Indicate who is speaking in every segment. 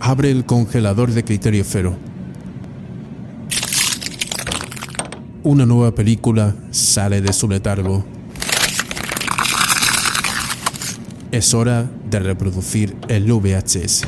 Speaker 1: abre el congelador de Criterio Fero. Una nueva película sale de su letargo. Es hora de reproducir el VHS.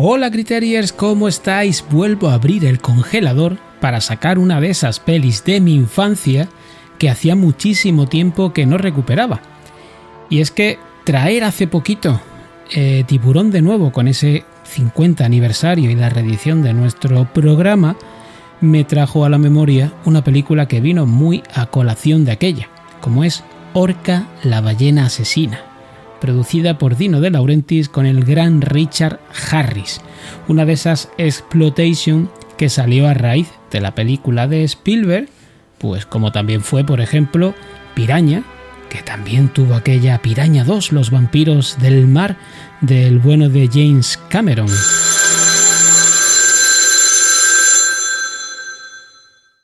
Speaker 2: Hola Criteriers, ¿cómo estáis? Vuelvo a abrir el congelador para sacar una de esas pelis de mi infancia que hacía muchísimo tiempo que no recuperaba. Y es que traer hace poquito Tiburón de nuevo con ese 50 aniversario y la reedición de nuestro programa me trajo a la memoria una película que vino muy a colación de aquella, como es Orca, la ballena asesina, producida por Dino De Laurentiis con el gran Richard Harris, una de esas exploitation que salió a raíz de la película de Spielberg, pues como también fue, por ejemplo, Piraña, que también tuvo aquella Piraña 2, los vampiros del mar, del bueno de James Cameron.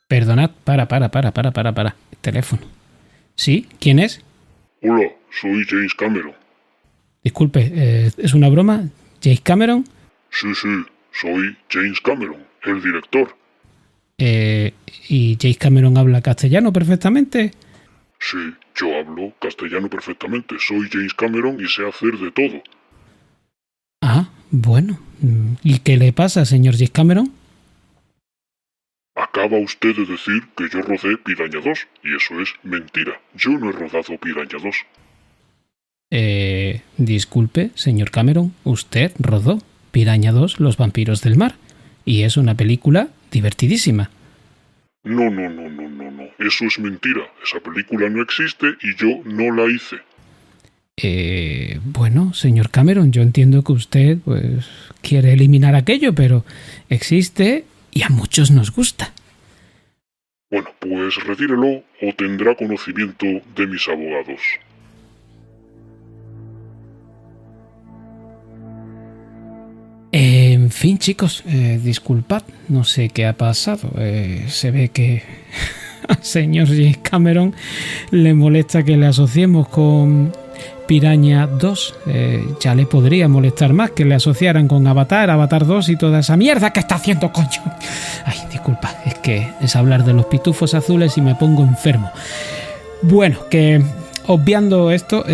Speaker 2: Perdonad, para. Teléfono. ¿Sí? ¿Quién es?
Speaker 3: Hola, soy James Cameron.
Speaker 2: Disculpe, ¿es una broma? ¿James Cameron?
Speaker 3: Sí, soy James Cameron, el director.
Speaker 2: ¿Y James Cameron habla castellano perfectamente?
Speaker 3: Sí, yo hablo castellano perfectamente. Soy James Cameron y sé hacer de todo.
Speaker 2: Ah, bueno. ¿Y qué le pasa, señor James Cameron?
Speaker 3: Acaba usted de decir que yo rodé Piraña 2, y eso es mentira. Yo no he rodado Piraña 2.
Speaker 2: Disculpe, señor Cameron, usted rodó Piraña 2, los vampiros del mar, y es una película divertidísima.
Speaker 3: No. Eso es mentira. Esa película no existe y yo no la hice.
Speaker 2: Bueno, señor Cameron, yo entiendo que usted pues quiere eliminar aquello, pero existe y a muchos nos gusta.
Speaker 3: Bueno, pues retírelo o tendrá conocimiento de mis abogados.
Speaker 2: En fin, chicos, disculpad, no sé qué ha pasado. Se ve que al señor James Cameron le molesta que le asociemos con Piraña 2. Ya le podría molestar más que le asociaran con Avatar 2 y toda esa mierda que está haciendo, coño. Ay, disculpa, es que es hablar de los pitufos azules y me pongo enfermo. Bueno, que obviando esto,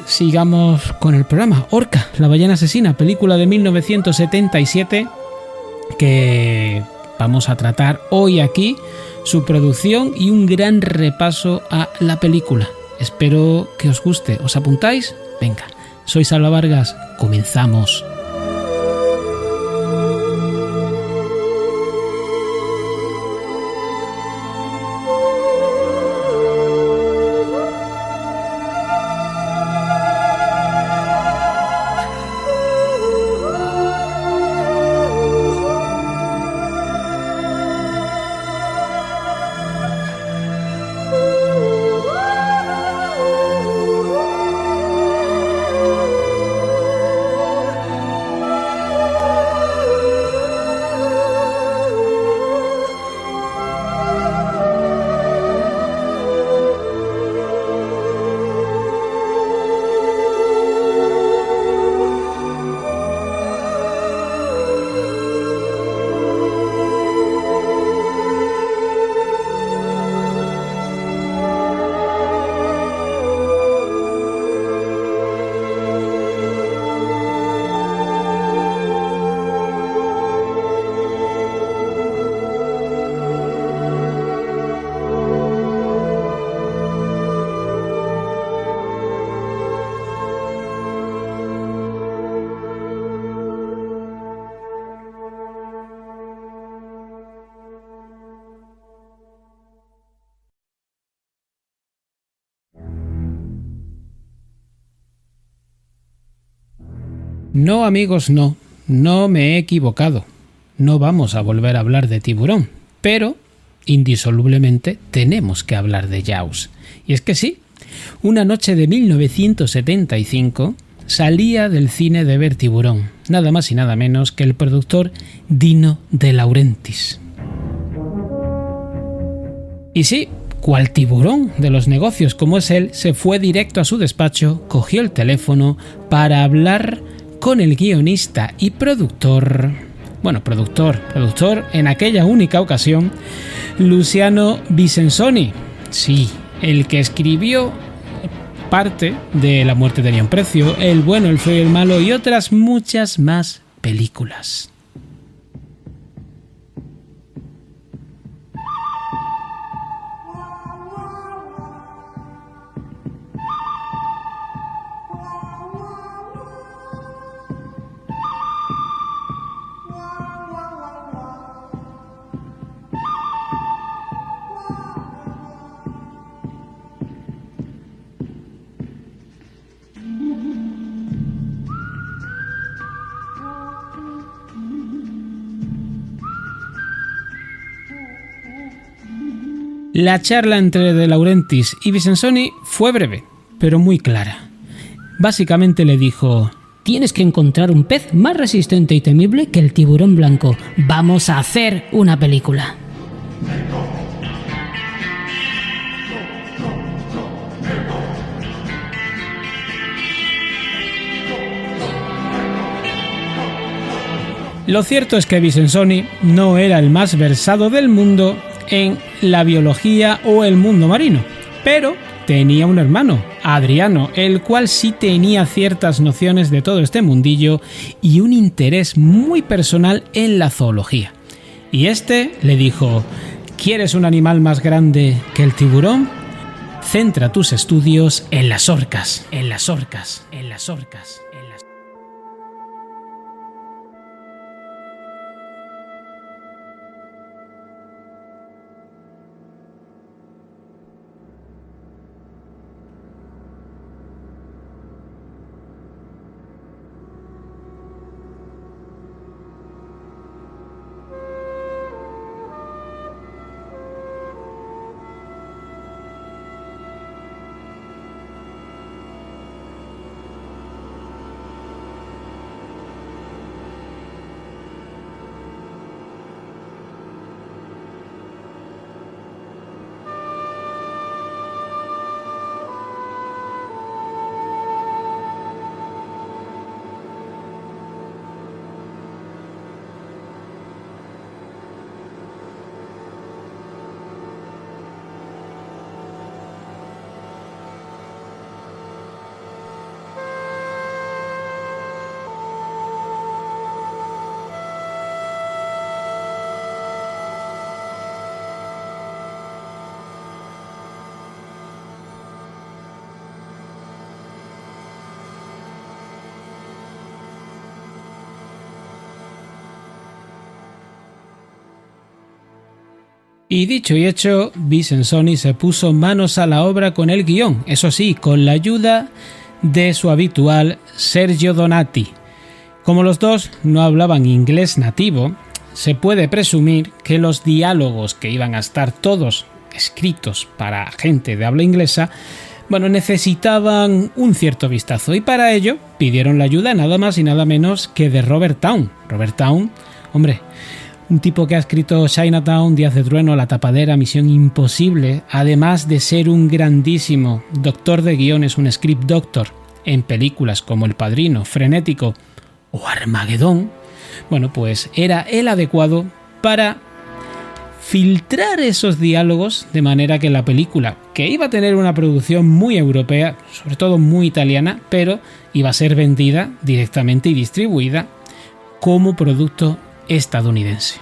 Speaker 2: sigamos con el programa. Orca, la ballena asesina, película de 1977 que vamos a tratar hoy aquí, su producción y un gran repaso a la película. Espero que os guste. ¿Os apuntáis? Venga, soy Salva Vargas, comenzamos. No, amigos, no me he equivocado. No vamos a volver a hablar de Tiburón, pero indisolublemente tenemos que hablar de Jaws. Y es que sí, una noche de 1975 salía del cine de ver Tiburón, nada más y nada menos que el productor Dino De Laurentiis. Y sí, cual tiburón de los negocios como es él, se fue directo a su despacho, cogió el teléfono para hablar con el guionista y productor en aquella única ocasión, Luciano Vicenzoni. Sí, el que escribió parte de La muerte tenía un precio, El bueno, el feo y el malo y otras muchas más películas. La charla entre De Laurentiis y Vicenzoni fue breve, pero muy clara. Básicamente le dijo:
Speaker 4: tienes que encontrar un pez más resistente y temible que el tiburón blanco. Vamos a hacer una película.
Speaker 2: Lo cierto es que Vicenzoni no era el más versado del mundo en la biología o el mundo marino, pero tenía un hermano, Adriano, el cual sí tenía ciertas nociones de todo este mundillo y un interés muy personal en la zoología. Y este le dijo: ¿quieres un animal más grande que el tiburón? Centra tus estudios en las orcas, en las orcas, en las orcas. Y dicho y hecho, Vicenzoni se puso manos a la obra con el guión, eso sí, con la ayuda de su habitual Sergio Donati. Como los dos no hablaban inglés nativo, se puede presumir que los diálogos, que iban a estar todos escritos para gente de habla inglesa, necesitaban un cierto vistazo, y para ello pidieron la ayuda nada más y nada menos que de Robert Towne. Robert Towne, hombre, un tipo que ha escrito Chinatown, Días de Trueno, La Tapadera, Misión Imposible, además de ser un grandísimo doctor de guiones, un script doctor en películas como El Padrino, Frenético o Armagedón. Pues era el adecuado para filtrar esos diálogos de manera que la película, que iba a tener una producción muy europea, sobre todo muy italiana, pero iba a ser vendida directamente y distribuida como producto estadounidense.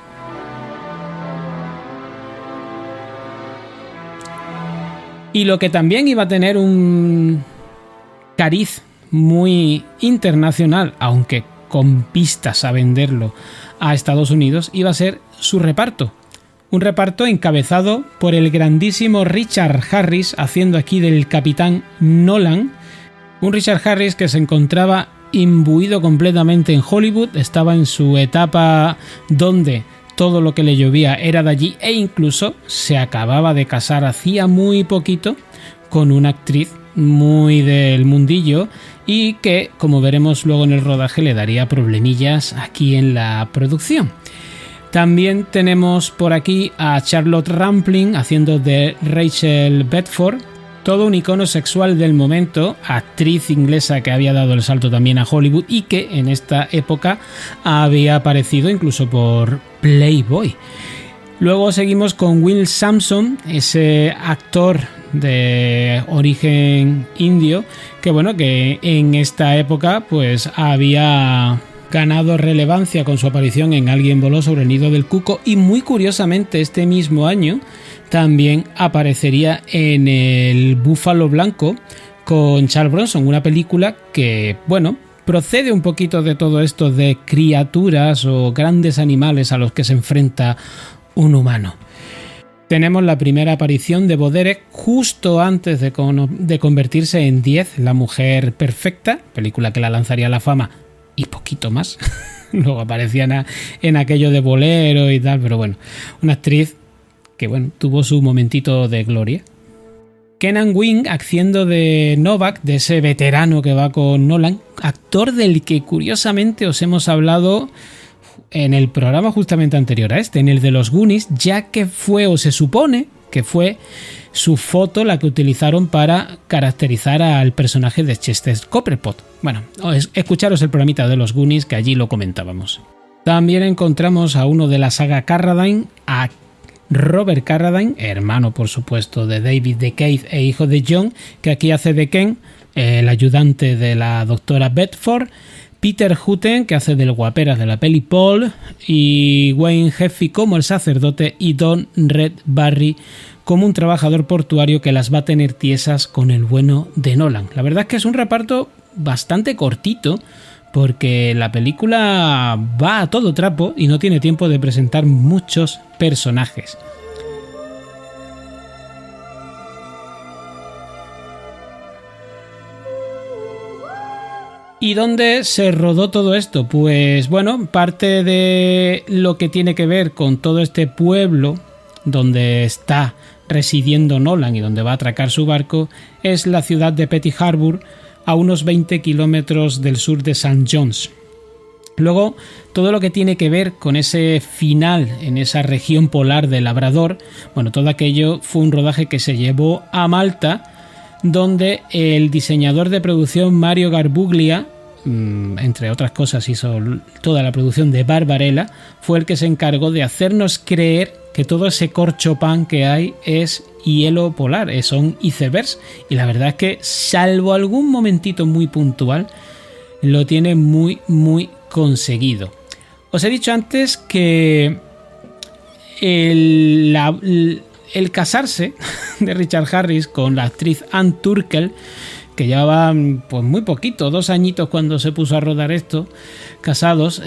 Speaker 2: Y lo que también iba a tener un cariz muy internacional, aunque con pistas a venderlo a Estados Unidos, iba a ser su reparto. Un reparto encabezado por el grandísimo Richard Harris, haciendo aquí del Capitán Nolan. Un Richard Harris que se encontraba imbuido completamente en Hollywood, estaba en su etapa donde todo lo que le llovía era de allí e incluso se acababa de casar hacía muy poquito con una actriz muy del mundillo y que, como veremos luego en el rodaje, le daría problemillas aquí en la producción. También tenemos por aquí a Charlotte Rampling haciendo de Rachel Bedford, todo un icono sexual del momento, actriz inglesa que había dado el salto también a Hollywood y que en esta época había aparecido incluso por Playboy. Luego seguimos con Will Sampson, ese actor de origen indio que en esta época pues había ganado relevancia con su aparición en Alguien voló sobre el nido del cuco y muy curiosamente este mismo año también aparecería en El Búfalo Blanco con Charles Bronson, una película que, procede un poquito de todo esto de criaturas o grandes animales a los que se enfrenta un humano. Tenemos la primera aparición de Bo Derek justo antes de convertirse en 10, la mujer perfecta, película que la lanzaría a la fama y poquito más. Luego aparecía en aquello de Bolero y tal, pero una actriz que tuvo su momentito de gloria. Kenan Wynn haciendo de Novak, de ese veterano que va con Nolan, actor del que curiosamente os hemos hablado en el programa justamente anterior a este, en el de los Goonies, ya que se supone que fue su foto la que utilizaron para caracterizar al personaje de Chester Copperpot. Escucharos el programita de los Goonies, que allí lo comentábamos. También encontramos a uno de la saga Carradine, a Robert Carradine, hermano por supuesto de David Decade e hijo de John, que aquí hace de Ken, el ayudante de la doctora Bedford, Peter Hutton, que hace del guaperas de la peli Paul, y Wayne Heffy como el sacerdote, y Don Red Barry como un trabajador portuario que las va a tener tiesas con el bueno de Nolan. La verdad es que es un reparto bastante cortito, porque la película va a todo trapo y no tiene tiempo de presentar muchos personajes. ¿Y dónde se rodó todo esto? Pues parte de lo que tiene que ver con todo este pueblo donde está residiendo Nolan y donde va a atracar su barco es la ciudad de Petty Harbour, a unos 20 kilómetros del sur de St. John's. Luego, todo lo que tiene que ver con ese final en esa región polar de Labrador, todo aquello fue un rodaje que se llevó a Malta, donde el diseñador de producción Mario Garbuglia, entre otras cosas hizo toda la producción de Barbarella, fue el que se encargó de hacernos creer que todo ese corchopán que hay es hielo polar, son icebergs, y la verdad es que salvo algún momentito muy puntual lo tiene muy muy conseguido. Os he dicho antes que el casarse de Richard Harris con la actriz Anne Turkel, que llevaba muy poquito, 2 añitos cuando se puso a rodar esto, casados,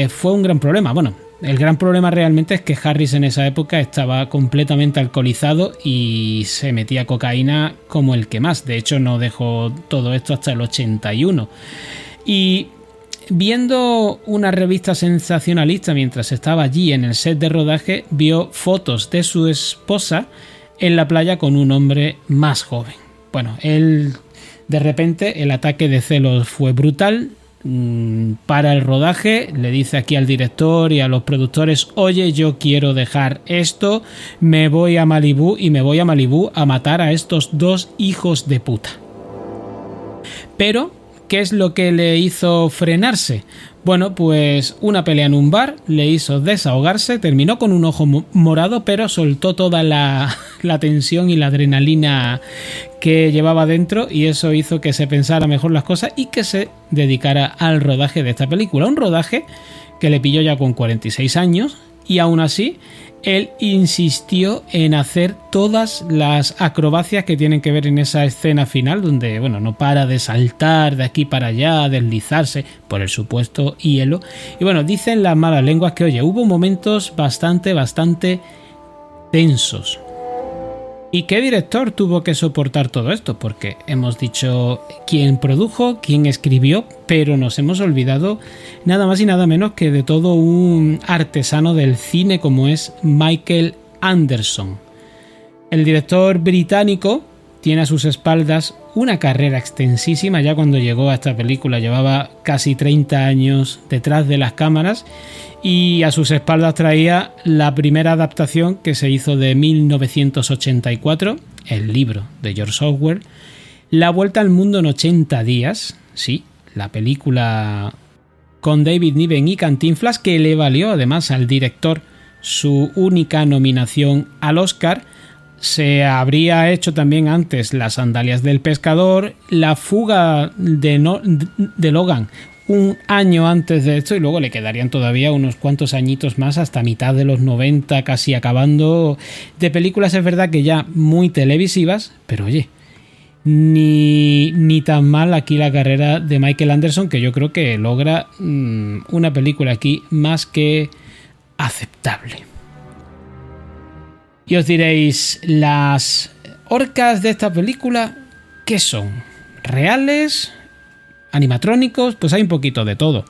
Speaker 2: fue un gran problema. El gran problema realmente es que Harris en esa época estaba completamente alcoholizado y se metía cocaína como el que más. De hecho, no dejó todo esto hasta el 81. Y viendo una revista sensacionalista mientras estaba allí en el set de rodaje, vio fotos de su esposa en la playa con un hombre más joven. Él, de repente, el ataque de celos fue brutal. Para el rodaje, le dice aquí al director y a los productores: oye, yo quiero dejar esto, me voy a Malibú a matar a estos 2 hijos de puta. Pero, ¿qué es lo que le hizo frenarse? Pues una pelea en un bar le hizo desahogarse, terminó con un ojo morado, pero soltó toda la tensión y la adrenalina que llevaba dentro, y eso hizo que se pensara mejor las cosas y que se dedicara al rodaje de esta película. Un rodaje que le pilló ya con 46 años y aún así él insistió en hacer todas las acrobacias que tienen que ver en esa escena final, donde no para de saltar de aquí para allá, deslizarse por el supuesto hielo. Y dicen las malas lenguas que hubo momentos bastante tensos. ¿Y qué director tuvo que soportar todo esto? Porque hemos dicho quién produjo, quién escribió, pero nos hemos olvidado nada más y nada menos que de todo un artesano del cine como es Michael Anderson. El director británico tiene a sus espaldas una carrera extensísima. Ya cuando llegó a esta película llevaba casi 30 años detrás de las cámaras y a sus espaldas traía la primera adaptación que se hizo de 1984, el libro de George Orwell, La vuelta al mundo en 80 días, sí, la película con David Niven y Cantinflas, que le valió además al director su única nominación al Oscar. Se habría hecho también antes Las sandalias del pescador, La fuga de Logan un año antes de esto, y luego le quedarían todavía unos cuantos añitos más hasta mitad de los 90, casi acabando, de películas, es verdad que ya muy televisivas, pero oye, ni tan mal aquí la carrera de Michael Anderson, que yo creo que logra una película aquí más que aceptable. Y os diréis, ¿las orcas de esta película qué son? ¿Reales? ¿Animatrónicos? Pues hay un poquito de todo.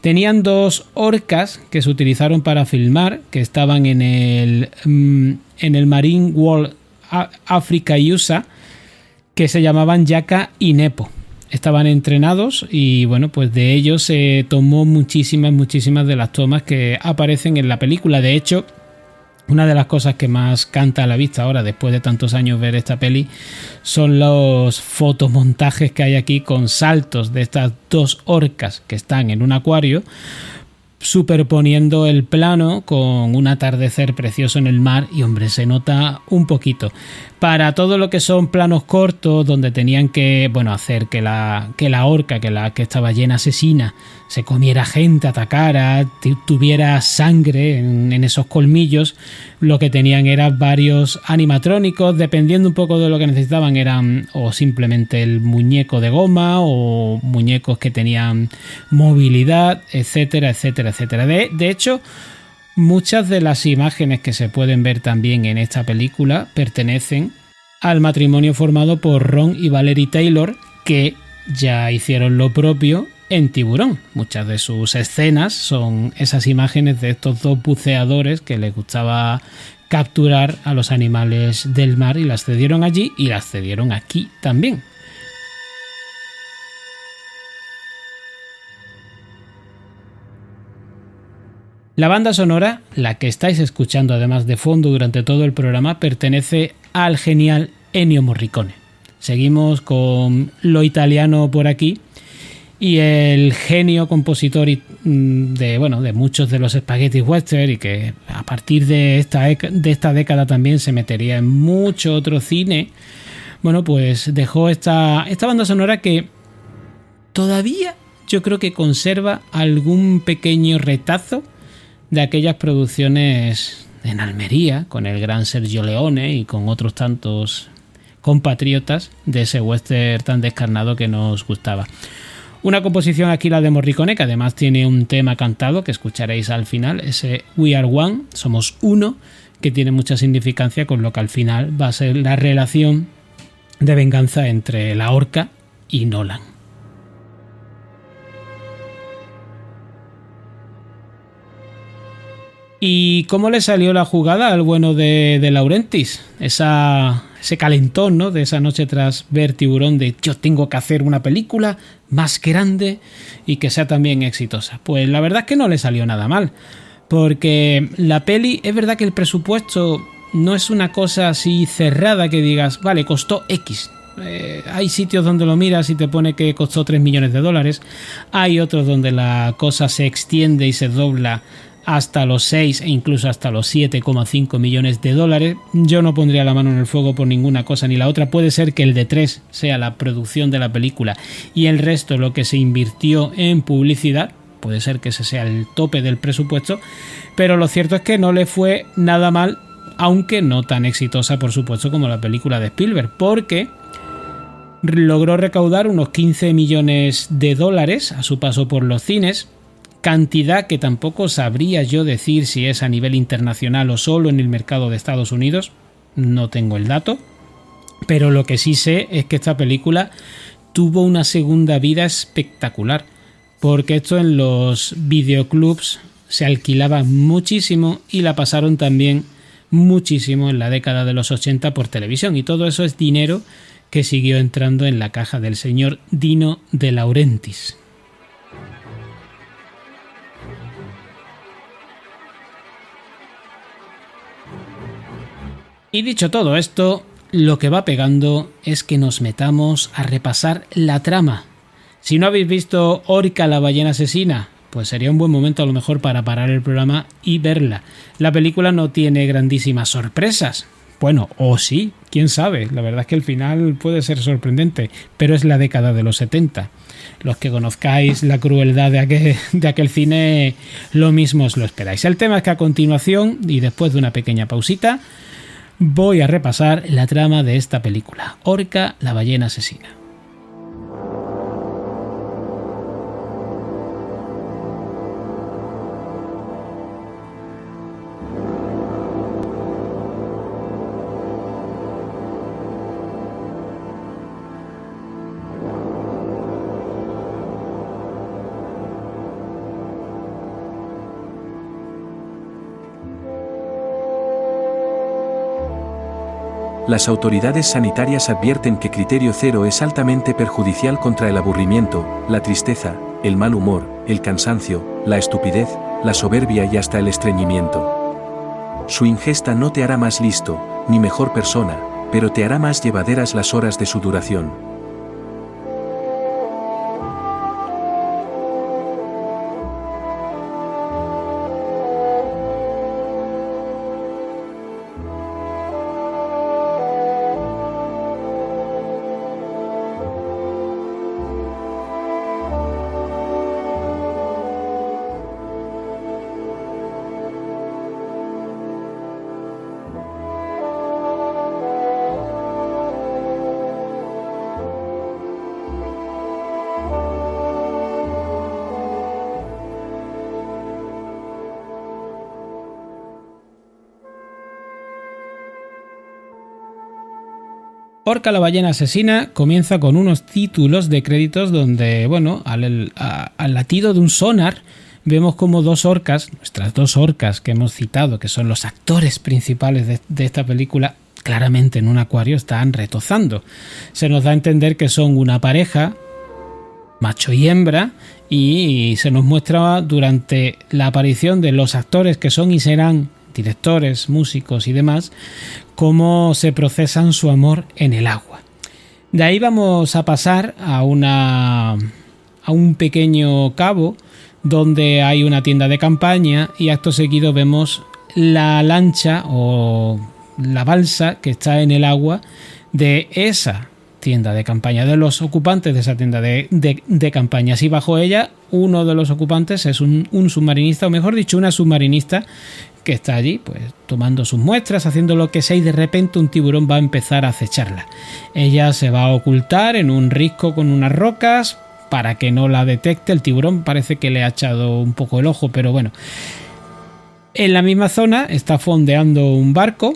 Speaker 2: Tenían 2 orcas que se utilizaron para filmar, que estaban en el Marine World Africa y USA, que se llamaban Yaka y Nepo. Estaban entrenados y bueno, pues de ellos se tomó muchísimas de las tomas que aparecen en la película. De hecho, una de las cosas que más canta a la vista ahora, después de tantos años ver esta peli, son los fotomontajes que hay aquí con saltos de estas 2 orcas que están en un acuario, superponiendo el plano con un atardecer precioso en el mar y hombre, se nota un poquito. Para todo lo que son planos cortos donde tenían que, bueno, hacer que la orca, que estaba llena asesina, se comiera gente, atacara, tuviera sangre en esos colmillos, lo que tenían eran varios animatrónicos, dependiendo un poco de lo que necesitaban, eran o simplemente el muñeco de goma o muñecos que tenían movilidad, etcétera. De hecho, muchas de las imágenes que se pueden ver también en esta película pertenecen al matrimonio formado por Ron y Valerie Taylor, que ya hicieron lo propio en Tiburón. Muchas de sus escenas son esas imágenes de estos 2 buceadores que les gustaba capturar a los animales del mar y las cedieron allí y las cedieron aquí también. La banda sonora, la que estáis escuchando además de fondo durante todo el programa, pertenece al genial Ennio Morricone. Seguimos con lo italiano por aquí y el genio compositor de muchos de los spaghetti western, y que a partir de esta década también se metería en mucho otro cine. Bueno, pues dejó esta banda sonora que todavía yo creo que conserva algún pequeño retazo de aquellas producciones en Almería, con el gran Sergio Leone y con otros tantos compatriotas de ese western tan descarnado que nos gustaba. Una composición aquí, la de Morricone, que además tiene un tema cantado que escucharéis al final, ese We Are One, somos uno, que tiene mucha significancia con lo que al final va a ser la relación de venganza entre la orca y Nolan. ¿Y cómo le salió la jugada al bueno de Laurentiis? Ese calentón, ¿no?, de esa noche tras ver Tiburón, de yo tengo que hacer una película más grande y que sea también exitosa. Pues la verdad es que no le salió nada mal, porque la peli, es verdad que el presupuesto no es una cosa así cerrada que digas, vale, costó X. Hay sitios donde lo miras y te pone que costó 3 millones de dólares. Hay otros donde la cosa se extiende y se dobla hasta los 6 e incluso hasta los 7,5 millones de dólares. Yo no pondría la mano en el fuego por ninguna cosa ni la otra. Puede ser que el de 3 sea la producción de la película y el resto lo que se invirtió en publicidad. Puede ser que ese sea el tope del presupuesto, pero lo cierto es que no le fue nada mal, aunque no tan exitosa, por supuesto, como la película de Spielberg, porque logró recaudar unos 15 millones de dólares a su paso por los cines, cantidad que tampoco sabría yo decir si es a nivel internacional o solo en el mercado de Estados Unidos. no tengo el dato, pero lo que sí sé es que esta película tuvo una segunda vida espectacular, porque esto en los videoclubs se alquilaba muchísimo y la pasaron también muchísimo en la década de los 80 por televisión, y todo eso es dinero que siguió entrando en la caja del señor Dino De Laurentiis. Y dicho todo esto, lo que va pegando es que nos metamos a repasar la trama. Si no habéis visto Orca la ballena asesina, pues sería un buen momento a lo mejor para parar el programa y verla. La película no tiene grandísimas sorpresas. Bueno, o sí, quién sabe. La verdad es que el final puede ser sorprendente, pero es la década de los 70. Los que conozcáis la crueldad de aquel cine, lo mismo os lo esperáis. El tema es que a continuación, y después de una pequeña pausita, voy a repasar la trama de esta película, Orca la ballena asesina.
Speaker 5: Las autoridades sanitarias advierten que Criterio Cero es altamente perjudicial contra el aburrimiento, la tristeza, el mal humor, el cansancio, la estupidez, la soberbia y hasta el estreñimiento. Su ingesta no te hará más listo, ni mejor persona, pero te hará más llevaderas las horas de su duración.
Speaker 2: Orca la ballena asesina comienza con unos títulos de créditos donde, bueno, al latido de un sonar vemos como dos orcas, nuestras dos orcas que hemos citado, que son los actores principales de esta película, claramente en un acuario están retozando. Se nos da a entender que son una pareja, macho y hembra, y se nos muestra durante la aparición de los actores que son y serán directores, músicos y demás, cómo se procesan su amor en el agua. De ahí vamos a pasar a un pequeño cabo donde hay una tienda de campaña, y acto seguido vemos la lancha o la balsa que está en el agua de esa tienda de campaña, de los ocupantes de esa tienda de campañas, y bajo ella uno de los ocupantes es un submarinista, o mejor dicho, una submarinista que está allí pues tomando sus muestras, haciendo lo que sea, y de repente un tiburón va a empezar a acecharla. Ella se va a ocultar en un risco con unas rocas para que no la detecte. El tiburón parece que le ha echado un poco el ojo, pero bueno. En la misma zona está fondeando un barco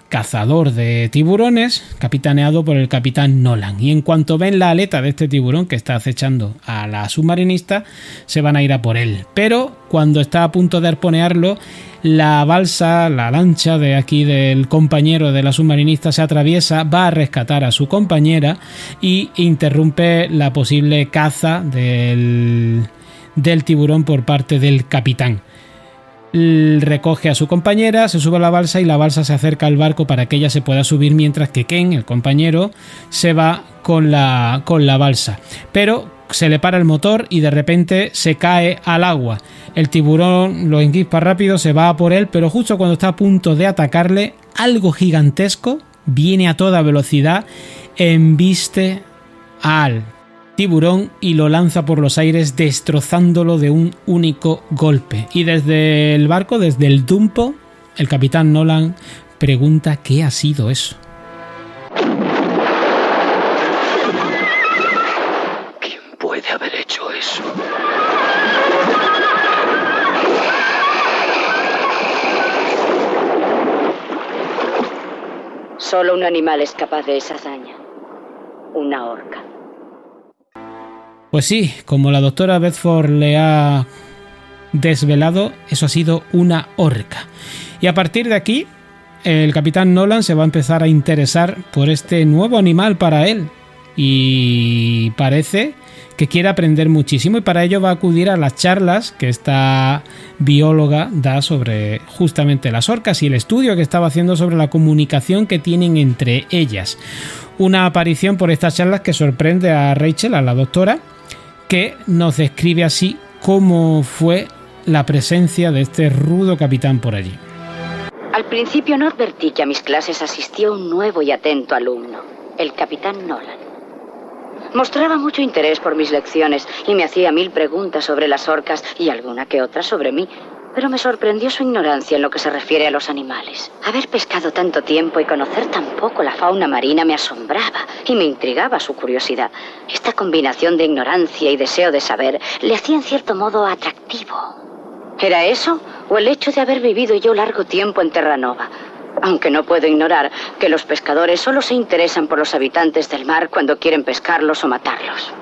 Speaker 2: cazador de tiburones, capitaneado por el capitán Nolan, y en cuanto ven la aleta de este tiburón que está acechando a la submarinista, se van a ir a por él. Pero cuando está a punto de arponearlo, la balsa, la lancha de aquí del compañero de la submarinista se atraviesa, va a rescatar a su compañera y interrumpe la posible caza del tiburón por parte del capitán. Recoge a su compañera, se sube a la balsa y la balsa se acerca al barco para que ella se pueda subir, mientras que Ken, el compañero, se va con la balsa. Pero se le para el motor y de repente se cae al agua. El tiburón lo enguispa rápido, se va a por él, pero justo cuando está a punto de atacarle, algo gigantesco viene a toda velocidad, embiste al tiburón y lo lanza por los aires, destrozándolo de un único golpe. Y desde el barco, desde el dumpo, el capitán Nolan pregunta qué ha sido eso.
Speaker 6: ¿Quién puede haber hecho eso?
Speaker 7: Solo un animal es capaz de esa hazaña. Una orca.
Speaker 2: Pues sí, como la doctora Bedford le ha desvelado, eso ha sido una orca. Y a partir de aquí, el capitán Nolan se va a empezar a interesar por este nuevo animal para él. Y parece que quiere aprender muchísimo, y para ello va a acudir a las charlas que esta bióloga da sobre justamente las orcas y el estudio que estaba haciendo sobre la comunicación que tienen entre ellas. Una aparición por estas charlas que sorprende a Rachel, a la doctora, que nos describe así cómo fue la presencia de este rudo capitán por allí.
Speaker 7: Al principio no advertí que a mis clases asistió un nuevo y atento alumno, el capitán Nolan. Mostraba mucho interés por mis lecciones y me hacía 1000 preguntas sobre las orcas y alguna que otra sobre mí, pero me sorprendió su ignorancia en lo que se refiere a los animales. Haber pescado tanto tiempo y conocer tan poco la fauna marina me asombraba y me intrigaba su curiosidad. Esta combinación de ignorancia y deseo de saber le hacía en cierto modo atractivo. ¿Era eso o el hecho de haber vivido yo largo tiempo en Terranova? Aunque no puedo ignorar que los pescadores solo se interesan por los habitantes del mar cuando quieren pescarlos o matarlos.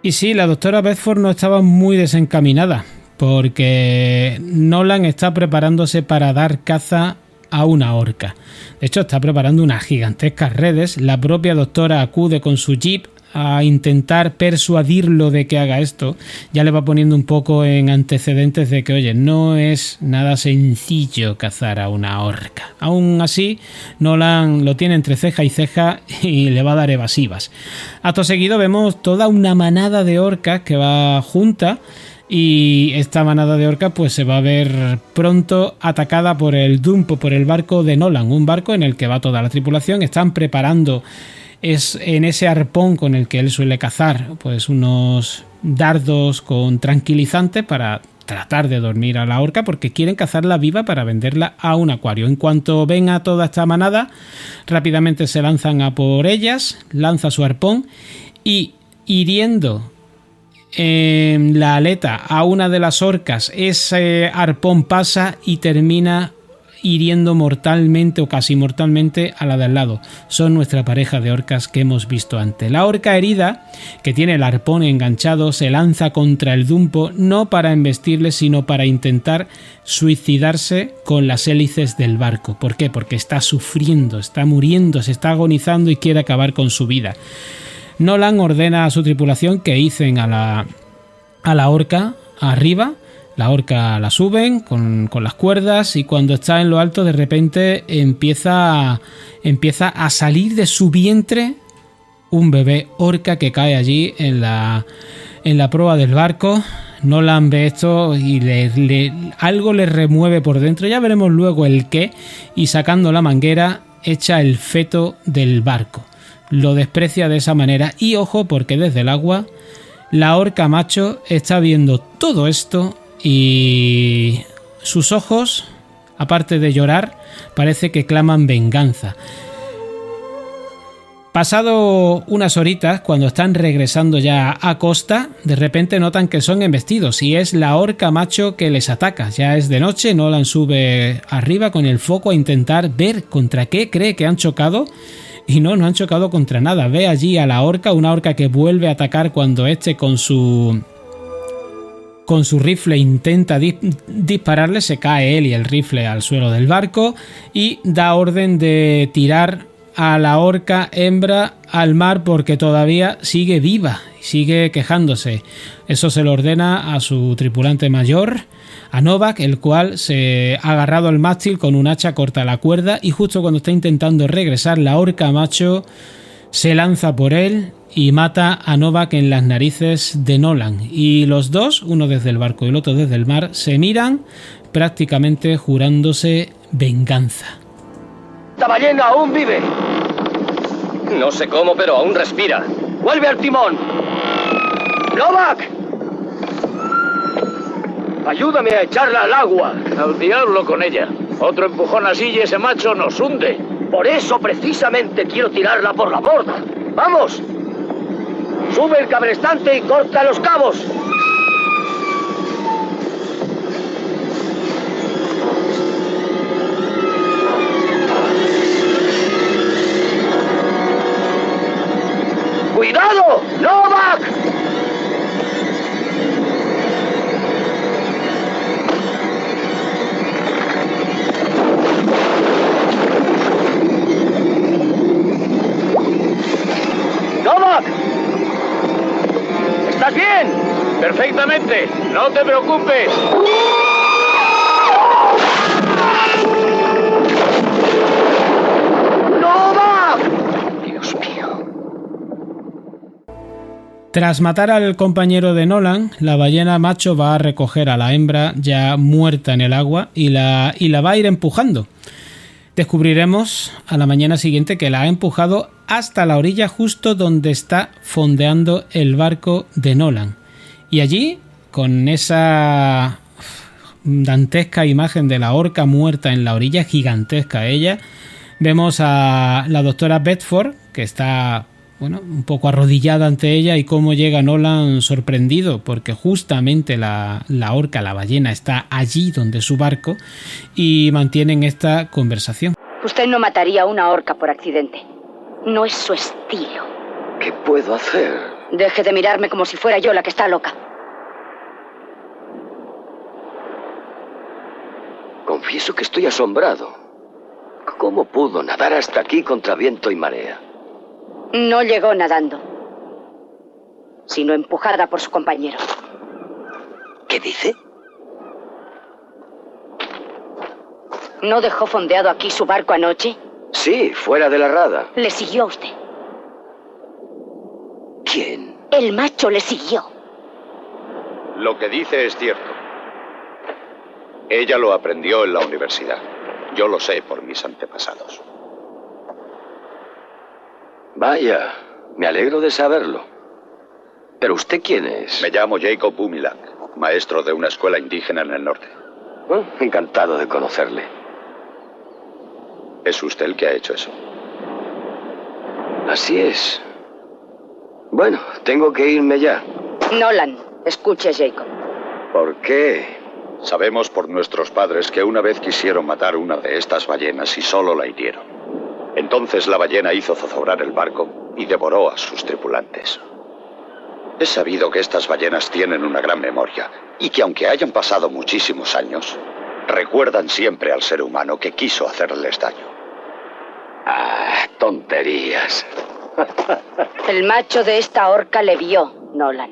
Speaker 2: Y sí, la doctora Bedford no estaba muy desencaminada, porque Nolan está preparándose para dar caza a una orca. De hecho, está preparando unas gigantescas redes. La propia doctora acude con su jeep a intentar persuadirlo de que haga esto. Ya le va poniendo un poco en antecedentes de que, oye, no es nada sencillo cazar a una orca. Aún así, Nolan lo tiene entre ceja y ceja y le va a dar evasivas. Acto seguido vemos toda una manada de orcas que va junta, y esta manada de orcas pues se va a ver pronto atacada por el Dumpo, por el barco de Nolan, un barco en el que va toda la tripulación. Están preparando en ese arpón con el que él suele cazar pues unos dardos con tranquilizantes para tratar de dormir a la orca, porque quieren cazarla viva para venderla a un acuario. En cuanto ven a toda esta manada, rápidamente se lanzan a por ellas, lanza su arpón y, hiriendo en la aleta a una de las orcas, ese arpón pasa y termina hiriendo mortalmente o casi mortalmente a la de al lado. Son nuestra pareja de orcas que hemos visto antes. La orca herida, que tiene el arpón enganchado, se lanza contra el Dumpo, no para embestirle, sino para intentar suicidarse con las hélices del barco. ¿Por qué? Porque está sufriendo, está muriendo, se está agonizando y quiere acabar con su vida. Nolan ordena a su tripulación que hicen a la orca arriba. La orca la suben con las cuerdas, y cuando está en lo alto de repente empieza a salir de su vientre un bebé orca que cae allí en la proa del barco. Nolan ve esto y algo le remueve por dentro, ya veremos luego el qué, y sacando la manguera echa el feto del barco. Lo desprecia de esa manera, y ojo, porque desde el agua la orca macho está viendo todo esto y sus ojos, aparte de llorar, parece que claman venganza. Pasado unas horitas, cuando están regresando ya a costa, de repente notan que son embestidos y es la orca macho que les ataca. Ya es de noche, Nolan sube arriba con el foco a intentar ver contra qué cree que han chocado. Y no han chocado contra nada. Ve allí a la orca, una orca que vuelve a atacar cuando este con su rifle intenta dispararle. Se cae él y el rifle al suelo del barco y da orden de tirar a la orca hembra al mar porque todavía sigue viva y sigue quejándose. Eso se lo ordena a su tripulante mayor, a Novak, el cual se ha agarrado al mástil con un hacha, corta la cuerda y justo cuando está intentando regresar, la orca macho se lanza por él y mata a Novak en las narices de Nolan. Y los dos, uno desde el barco y el otro desde el mar, se miran prácticamente jurándose venganza.
Speaker 8: ¡La ballena aún vive! No sé cómo, pero aún respira. ¡Vuelve al timón! ¡Novak! ¡Ayúdame a echarla al agua!
Speaker 9: Al diablo con ella. Otro empujón así y ese macho nos hunde.
Speaker 8: Por eso precisamente quiero tirarla por la borda. ¡Vamos! Sube el cabrestante y corta los cabos.
Speaker 9: perfectamente. No te preocupes.
Speaker 8: Dios mío.
Speaker 2: Tras matar al compañero de Nolan, la ballena macho va a recoger a la hembra ya muerta en el agua y la va a ir empujando. Descubriremos a la mañana siguiente que la ha empujado hasta la orilla justo donde está fondeando el barco de Nolan. Y allí, con esa dantesca imagen de la orca muerta en la orilla, gigantesca ella, vemos a la doctora Bedford, que está un poco arrodillada ante ella, y cómo llega Nolan sorprendido, porque justamente la orca, la ballena, está allí donde su barco, y mantienen esta conversación.
Speaker 7: Usted no mataría a una orca por accidente. No es su estilo.
Speaker 8: ¿Qué puedo hacer?
Speaker 7: Deje de mirarme como si fuera yo la que está loca.
Speaker 8: Confieso que estoy asombrado. ¿Cómo pudo nadar hasta aquí contra viento y marea?
Speaker 7: No llegó nadando, sino empujada por su compañero.
Speaker 8: ¿Qué dice?
Speaker 7: ¿No dejó fondeado aquí su barco anoche?
Speaker 8: Sí, fuera de la rada.
Speaker 7: Le siguió a usted.
Speaker 8: ¿Quién?
Speaker 7: El macho le siguió.
Speaker 10: Lo que dice es cierto. Ella lo aprendió en la universidad. Yo lo sé por mis antepasados.
Speaker 8: Vaya, me alegro de saberlo. ¿Pero usted quién es?
Speaker 10: Me llamo Jacob Bumilak, maestro de una escuela indígena en el norte.
Speaker 8: Encantado de conocerle.
Speaker 10: ¿Es usted el que ha hecho eso?
Speaker 8: Así es. Bueno, tengo que irme ya.
Speaker 7: Nolan, escuche, Jacob.
Speaker 8: ¿Por qué?
Speaker 10: Sabemos por nuestros padres que una vez quisieron matar una de estas ballenas y solo la hirieron. Entonces la ballena hizo zozobrar el barco y devoró a sus tripulantes. Es sabido que estas ballenas tienen una gran memoria y que aunque hayan pasado muchísimos años, recuerdan siempre al ser humano que quiso hacerles daño.
Speaker 8: Ah, tonterías.
Speaker 7: El macho de esta orca le vio, Nolan.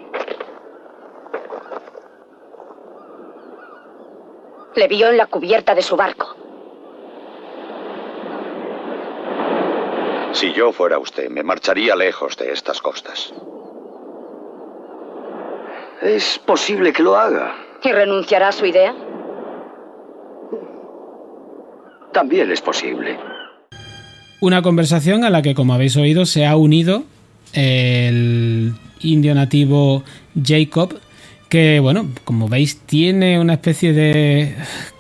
Speaker 7: Le vio en la cubierta de su barco.
Speaker 10: Si yo fuera usted, me marcharía lejos de estas costas.
Speaker 8: Es posible que lo haga.
Speaker 7: ¿Y renunciará a su idea?
Speaker 8: También es posible.
Speaker 2: Una conversación a la que, como habéis oído, se ha unido el indio nativo Jacob, que, bueno, como veis, tiene una especie de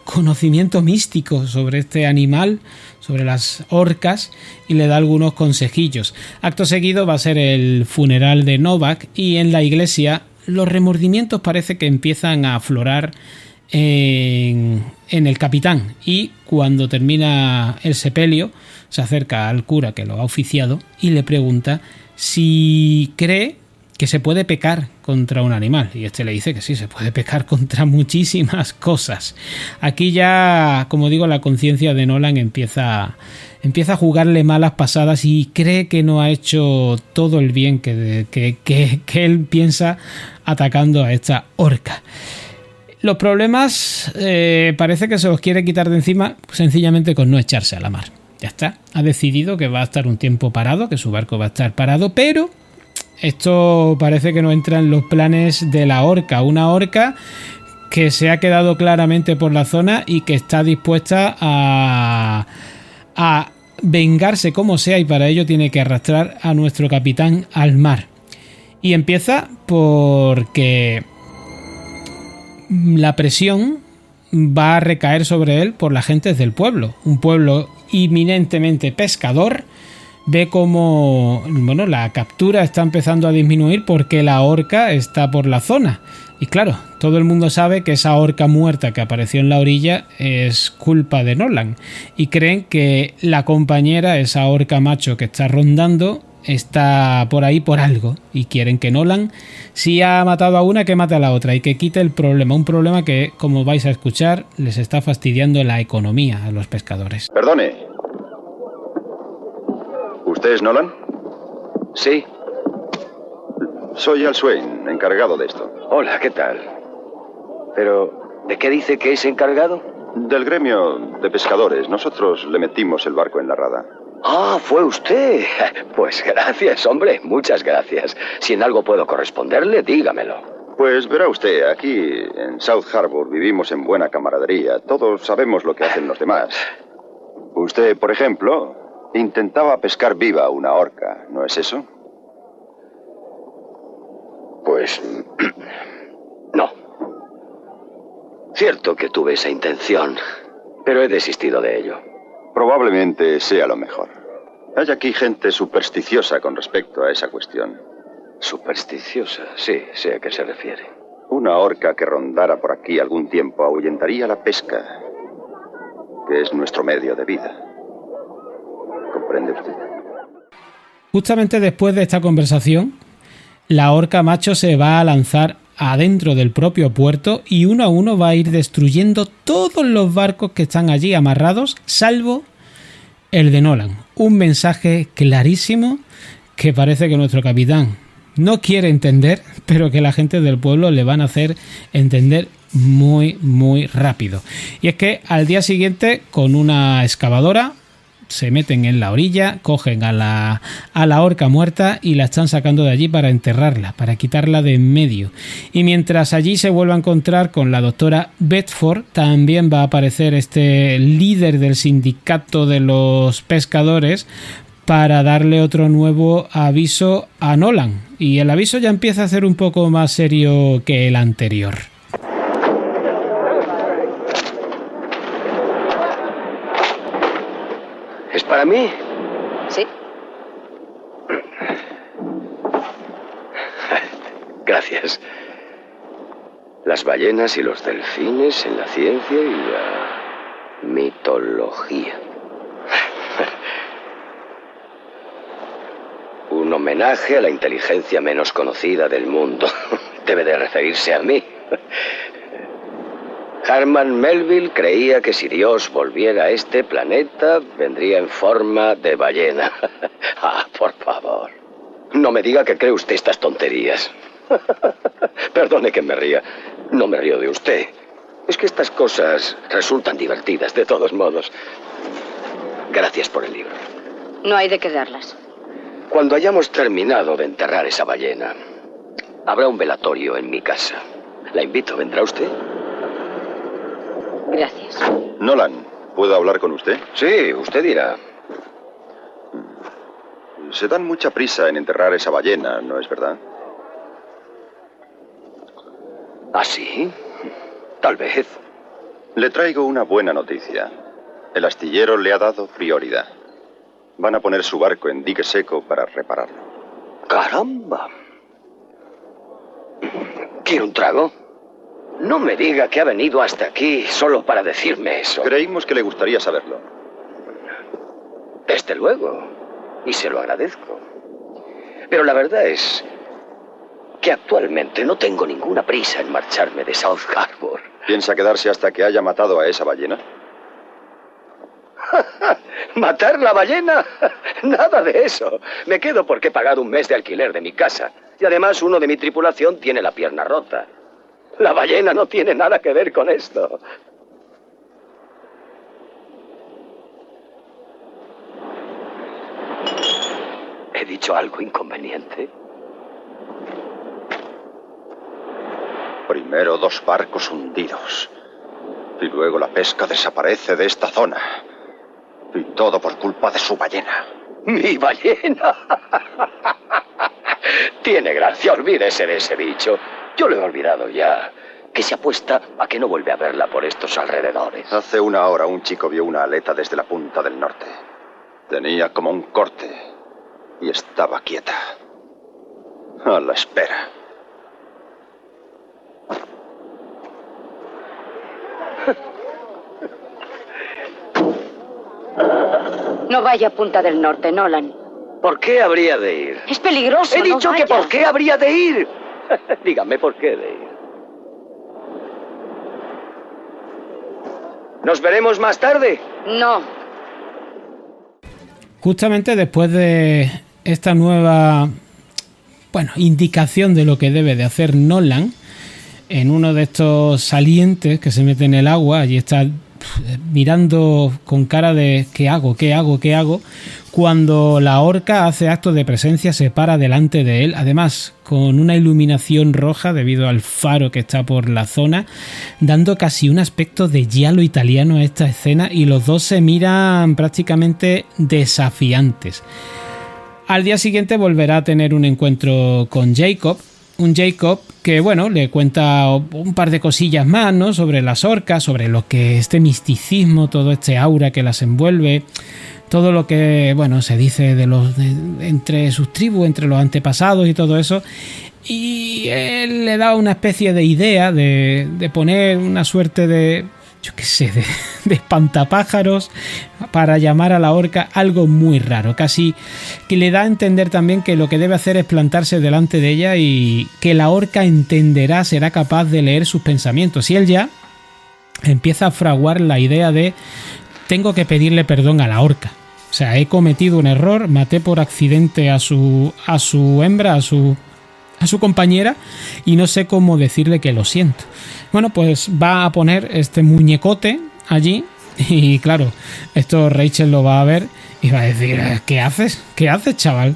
Speaker 2: conocimiento místico sobre este animal, sobre las orcas, y le da algunos consejillos. Acto seguido va a ser el funeral de Novak, y en la iglesia los remordimientos parece que empiezan a aflorar en el capitán, y cuando termina el sepelio se acerca al cura que lo ha oficiado y le pregunta si cree que se puede pecar contra un animal, y este le dice que sí, se puede pecar contra muchísimas cosas. Aquí ya, como digo, la conciencia de Nolan empieza a jugarle malas pasadas y cree que no ha hecho todo el bien que él piensa atacando a esta orca. Los problemas parece que se los quiere quitar de encima sencillamente con no echarse a la mar. Ya está, ha decidido que va a estar un tiempo parado, que su barco va a estar parado, pero esto parece que no entra en los planes de la orca. Una orca que se ha quedado claramente por la zona y que está dispuesta a vengarse como sea, y para ello tiene que arrastrar a nuestro capitán al mar. Y empieza porque la presión va a recaer sobre él por las gentes del pueblo. Un pueblo eminentemente pescador ve como, bueno, la captura está empezando a disminuir porque la orca está por la zona. Y claro, todo el mundo sabe que esa orca muerta que apareció en la orilla es culpa de Nolan, y creen que la compañera, esa orca macho que está rondando, está por ahí por algo, y quieren que Nolan, si ha matado a una, que mate a la otra y que quite el problema. Un problema que, como vais a escuchar, les está fastidiando la economía a los pescadores.
Speaker 10: Perdone. ¿Usted es Nolan?
Speaker 8: Sí.
Speaker 11: Soy Al Swain, encargado de esto.
Speaker 8: Hola, ¿qué tal? Pero, ¿de qué dice que es encargado?
Speaker 11: Del gremio de pescadores. Nosotros le metimos el barco en la rada.
Speaker 8: Ah, fue usted. Pues gracias, hombre, muchas gracias. Si en algo puedo corresponderle, dígamelo.
Speaker 11: Pues verá usted, aquí en South Harbour vivimos en buena camaradería. Todos sabemos lo que hacen los demás. Usted, por ejemplo, intentaba pescar viva una orca, ¿no es eso?
Speaker 8: Pues... no. Cierto que tuve esa intención, pero he desistido de ello.
Speaker 11: Probablemente sea lo mejor. Hay aquí gente supersticiosa con respecto a esa cuestión.
Speaker 8: ¿Supersticiosa? Sí, sé a qué se refiere.
Speaker 11: Una orca que rondara por aquí algún tiempo ahuyentaría la pesca, que es nuestro medio de vida. ¿Comprende usted?
Speaker 2: Justamente después de esta conversación, la orca macho se va a lanzar adentro del propio puerto y uno a uno va a ir destruyendo todos los barcos que están allí amarrados, salvo el de Nolan. Un mensaje clarísimo que parece que nuestro capitán no quiere entender, pero que la gente del pueblo le van a hacer entender muy, muy rápido. Y es que al día siguiente, con una excavadora, se meten en la orilla, cogen a la orca muerta y la están sacando de allí para enterrarla, para quitarla de en medio. Y mientras allí se vuelve a encontrar con la doctora Bedford, también va a aparecer este líder del sindicato de los pescadores para darle otro nuevo aviso a Nolan. Y el aviso ya empieza a ser un poco más serio que el anterior.
Speaker 8: ¿Es para mí?
Speaker 7: Sí.
Speaker 8: Gracias. Las ballenas y los delfines en la ciencia y la mitología. Un homenaje a la inteligencia menos conocida del mundo. Debe de referirse a mí. Herman Melville creía que si Dios volviera a este planeta, vendría en forma de ballena. Ah, por favor. No me diga que cree usted estas tonterías. Perdone que me ría. No me río de usted. Es que estas cosas resultan divertidas, de todos modos. Gracias por el libro.
Speaker 7: No hay de qué darlas.
Speaker 8: Cuando hayamos terminado de enterrar esa ballena, habrá un velatorio en mi casa. La invito, ¿vendrá usted?
Speaker 7: Gracias.
Speaker 11: Nolan, ¿puedo hablar con usted?
Speaker 8: Sí, usted dirá.
Speaker 11: Se dan mucha prisa en enterrar esa ballena, ¿no es verdad?
Speaker 8: ¿Ah, sí? Tal vez.
Speaker 11: Le traigo una buena noticia. El astillero le ha dado prioridad. Van a poner su barco en dique seco para repararlo.
Speaker 8: ¡Caramba! ¿Quiere un trago? No me diga que ha venido hasta aquí solo para decirme eso.
Speaker 11: Creímos que le gustaría saberlo.
Speaker 8: Desde luego. Y se lo agradezco. Pero la verdad es que actualmente no tengo ninguna prisa en marcharme de South Harbour.
Speaker 11: ¿Piensa quedarse hasta que haya matado a esa ballena?
Speaker 8: ¿Matar la ballena? Nada de eso. Me quedo porque he pagado un mes de alquiler de mi casa. Y además uno de mi tripulación tiene la pierna rota. La ballena no tiene nada que ver con esto. ¿He dicho algo inconveniente?
Speaker 11: Primero 2 barcos hundidos. Y luego la pesca desaparece de esta zona. Y todo por culpa de su ballena.
Speaker 8: ¡Mi ballena! Tiene gracia, olvídese de ese bicho. Yo lo he olvidado ya. Que se apuesta a que no vuelve a verla por estos alrededores.
Speaker 11: Hace 1 hora un chico vio una aleta desde la punta del norte. Tenía como un corte y estaba quieta. A la espera.
Speaker 7: No vaya a Punta del Norte, Nolan.
Speaker 8: ¿Por qué habría de ir?
Speaker 7: Es peligroso.
Speaker 8: He dicho
Speaker 7: no
Speaker 8: que
Speaker 7: vaya.
Speaker 8: ¿por qué habría de ir? Dígame por qué de ir. ¿Nos veremos más tarde?
Speaker 7: No.
Speaker 2: Justamente después de esta nueva indicación de lo que debe de hacer Nolan en uno de estos salientes que se mete en el agua. Allí está mirando con cara de ¿qué hago? Cuando la orca hace acto de presencia, se para delante de él, además con una iluminación roja debido al faro que está por la zona, dando casi un aspecto de giallo italiano a esta escena, y los dos se miran prácticamente desafiantes. Al día siguiente volverá a tener un encuentro con Jacob, un Jacob que, le cuenta un par de cosillas más, ¿no?, sobre las orcas, sobre lo que este misticismo, todo este aura que las envuelve, todo lo que, se dice entre sus tribus, entre los antepasados y todo eso. Y él le da una especie de idea de poner una suerte de espantapájaros para llamar a la orca, algo muy raro, casi que le da a entender también que lo que debe hacer es plantarse delante de ella y que la orca entenderá, será capaz de leer sus pensamientos. Y él ya empieza a fraguar la idea de: tengo que pedirle perdón a la orca. O sea, he cometido un error, maté por accidente a su hembra, a su compañera, y no sé cómo decirle que lo siento. Pues va a poner este muñecote allí, y claro, esto Rachel lo va a ver y va a decir: ¿qué haces? ¿Qué haces, chaval?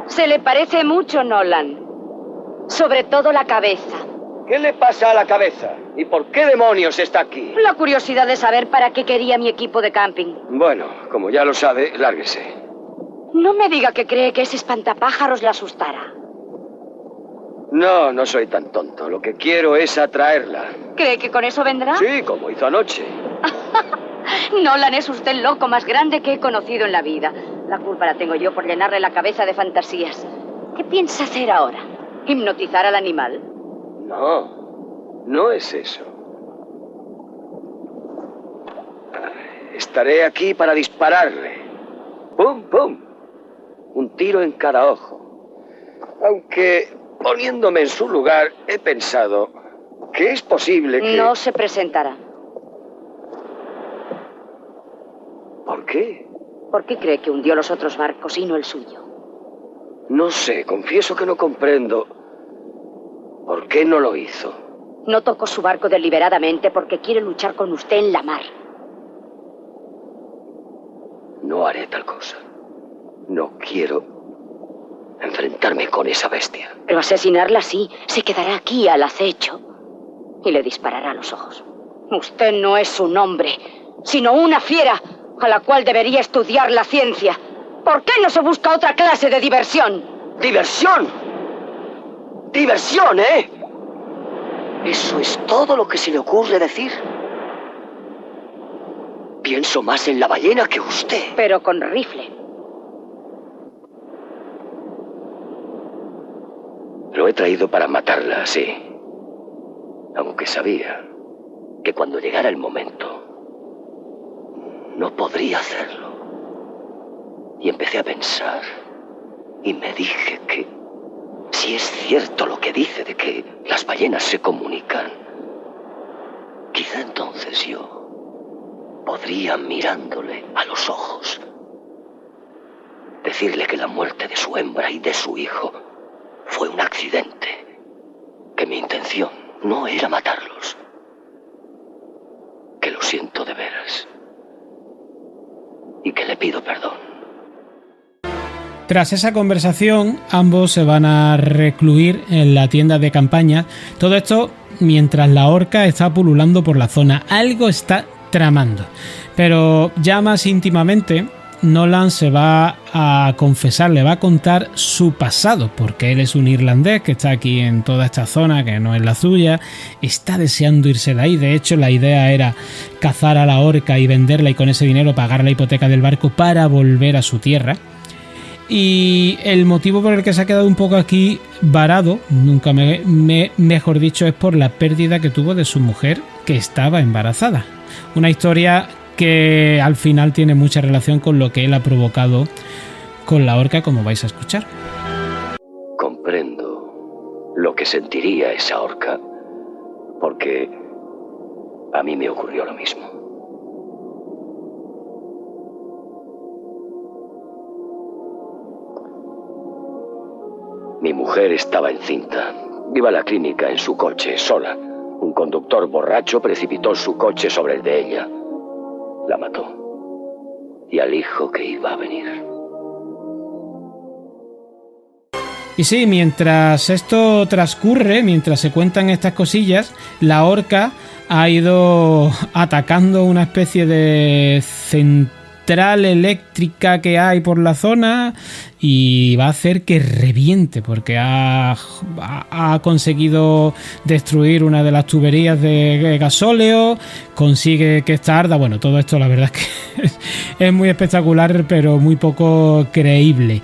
Speaker 7: Se le parece mucho, Nolan. Sobre todo la cabeza.
Speaker 8: ¿Qué le pasa a la cabeza? ¿Y por qué demonios está aquí?
Speaker 7: La curiosidad de saber para qué quería mi equipo de camping.
Speaker 8: Bueno, como ya lo sabe, lárguese.
Speaker 7: No me diga que cree que ese espantapájaros la asustara.
Speaker 8: No, no soy tan tonto. Lo que quiero es atraerla.
Speaker 7: ¿Cree que con eso vendrá?
Speaker 8: Sí, como hizo anoche.
Speaker 7: Nolan, es usted el loco más grande que he conocido en la vida. La culpa la tengo yo por llenarle la cabeza de fantasías. ¿Qué piensa hacer ahora? ¿Hipnotizar al animal?
Speaker 8: No, no es eso. Estaré aquí para dispararle. ¡Pum, pum! Un tiro en cada ojo. Aunque, poniéndome en su lugar, he pensado que es posible que...
Speaker 7: No se presentará.
Speaker 8: ¿Por qué?
Speaker 7: ¿Por qué cree que hundió los otros barcos y no el suyo?
Speaker 8: No sé, confieso que no comprendo. ¿Por qué no lo hizo?
Speaker 7: No tocó su barco deliberadamente porque quiere luchar con usted en la mar.
Speaker 8: No haré tal cosa. No quiero enfrentarme con esa bestia.
Speaker 7: Pero asesinarla sí. Se quedará aquí al acecho y le disparará a los ojos. Usted no es un hombre, sino una fiera a la cual debería estudiar la ciencia. ¿Por qué no se busca otra clase de diversión?
Speaker 8: ¿Diversión? ¿Diversión, eh? ¿Eso es todo lo que se le ocurre decir? Pienso más en la ballena que usted.
Speaker 7: Pero con rifle.
Speaker 8: Lo he traído para matarla, sí. Aunque sabía que cuando llegara el momento no podría hacerlo. Y empecé a pensar y me dije que si es cierto lo que dice de que las ballenas se comunican, quizá entonces yo podría, mirándole a los ojos, decirle que la muerte de su hembra y de su hijo fue un accidente, que mi intención no era matarlos, que lo siento de veras y que le pido perdón.
Speaker 2: Tras esa conversación, ambos se van a recluir en la tienda de campaña. Todo esto mientras la orca está pululando por la zona. Algo está tramando. Pero ya más íntimamente, Nolan se va a confesar, le va a contar su pasado, porque él es un irlandés que está aquí en toda esta zona, que no es la suya, está deseando irse de ahí. De hecho, la idea era cazar a la orca y venderla y con ese dinero pagar la hipoteca del barco para volver a su tierra. Y el motivo por el que se ha quedado un poco aquí varado, nunca mejor dicho, es por la pérdida que tuvo de su mujer, que estaba embarazada. Una historia que al final tiene mucha relación con lo que él ha provocado con la orca, como vais a escuchar.
Speaker 8: Comprendo lo que sentiría esa orca, porque A mí me ocurrió lo mismo. Mi mujer estaba encinta. Iba a la clínica en su coche, sola. Un conductor borracho precipitó su coche sobre el de ella. La mató. Y al hijo que iba a venir.
Speaker 2: Y sí, mientras esto transcurre, mientras se cuentan estas cosillas, la orca ha ido atacando una especie de central eléctrica que hay por la zona y va a hacer que reviente porque ha conseguido destruir una de las tuberías de gasóleo, consigue que esta arda. Bueno, todo esto la verdad es que es muy espectacular pero muy poco creíble.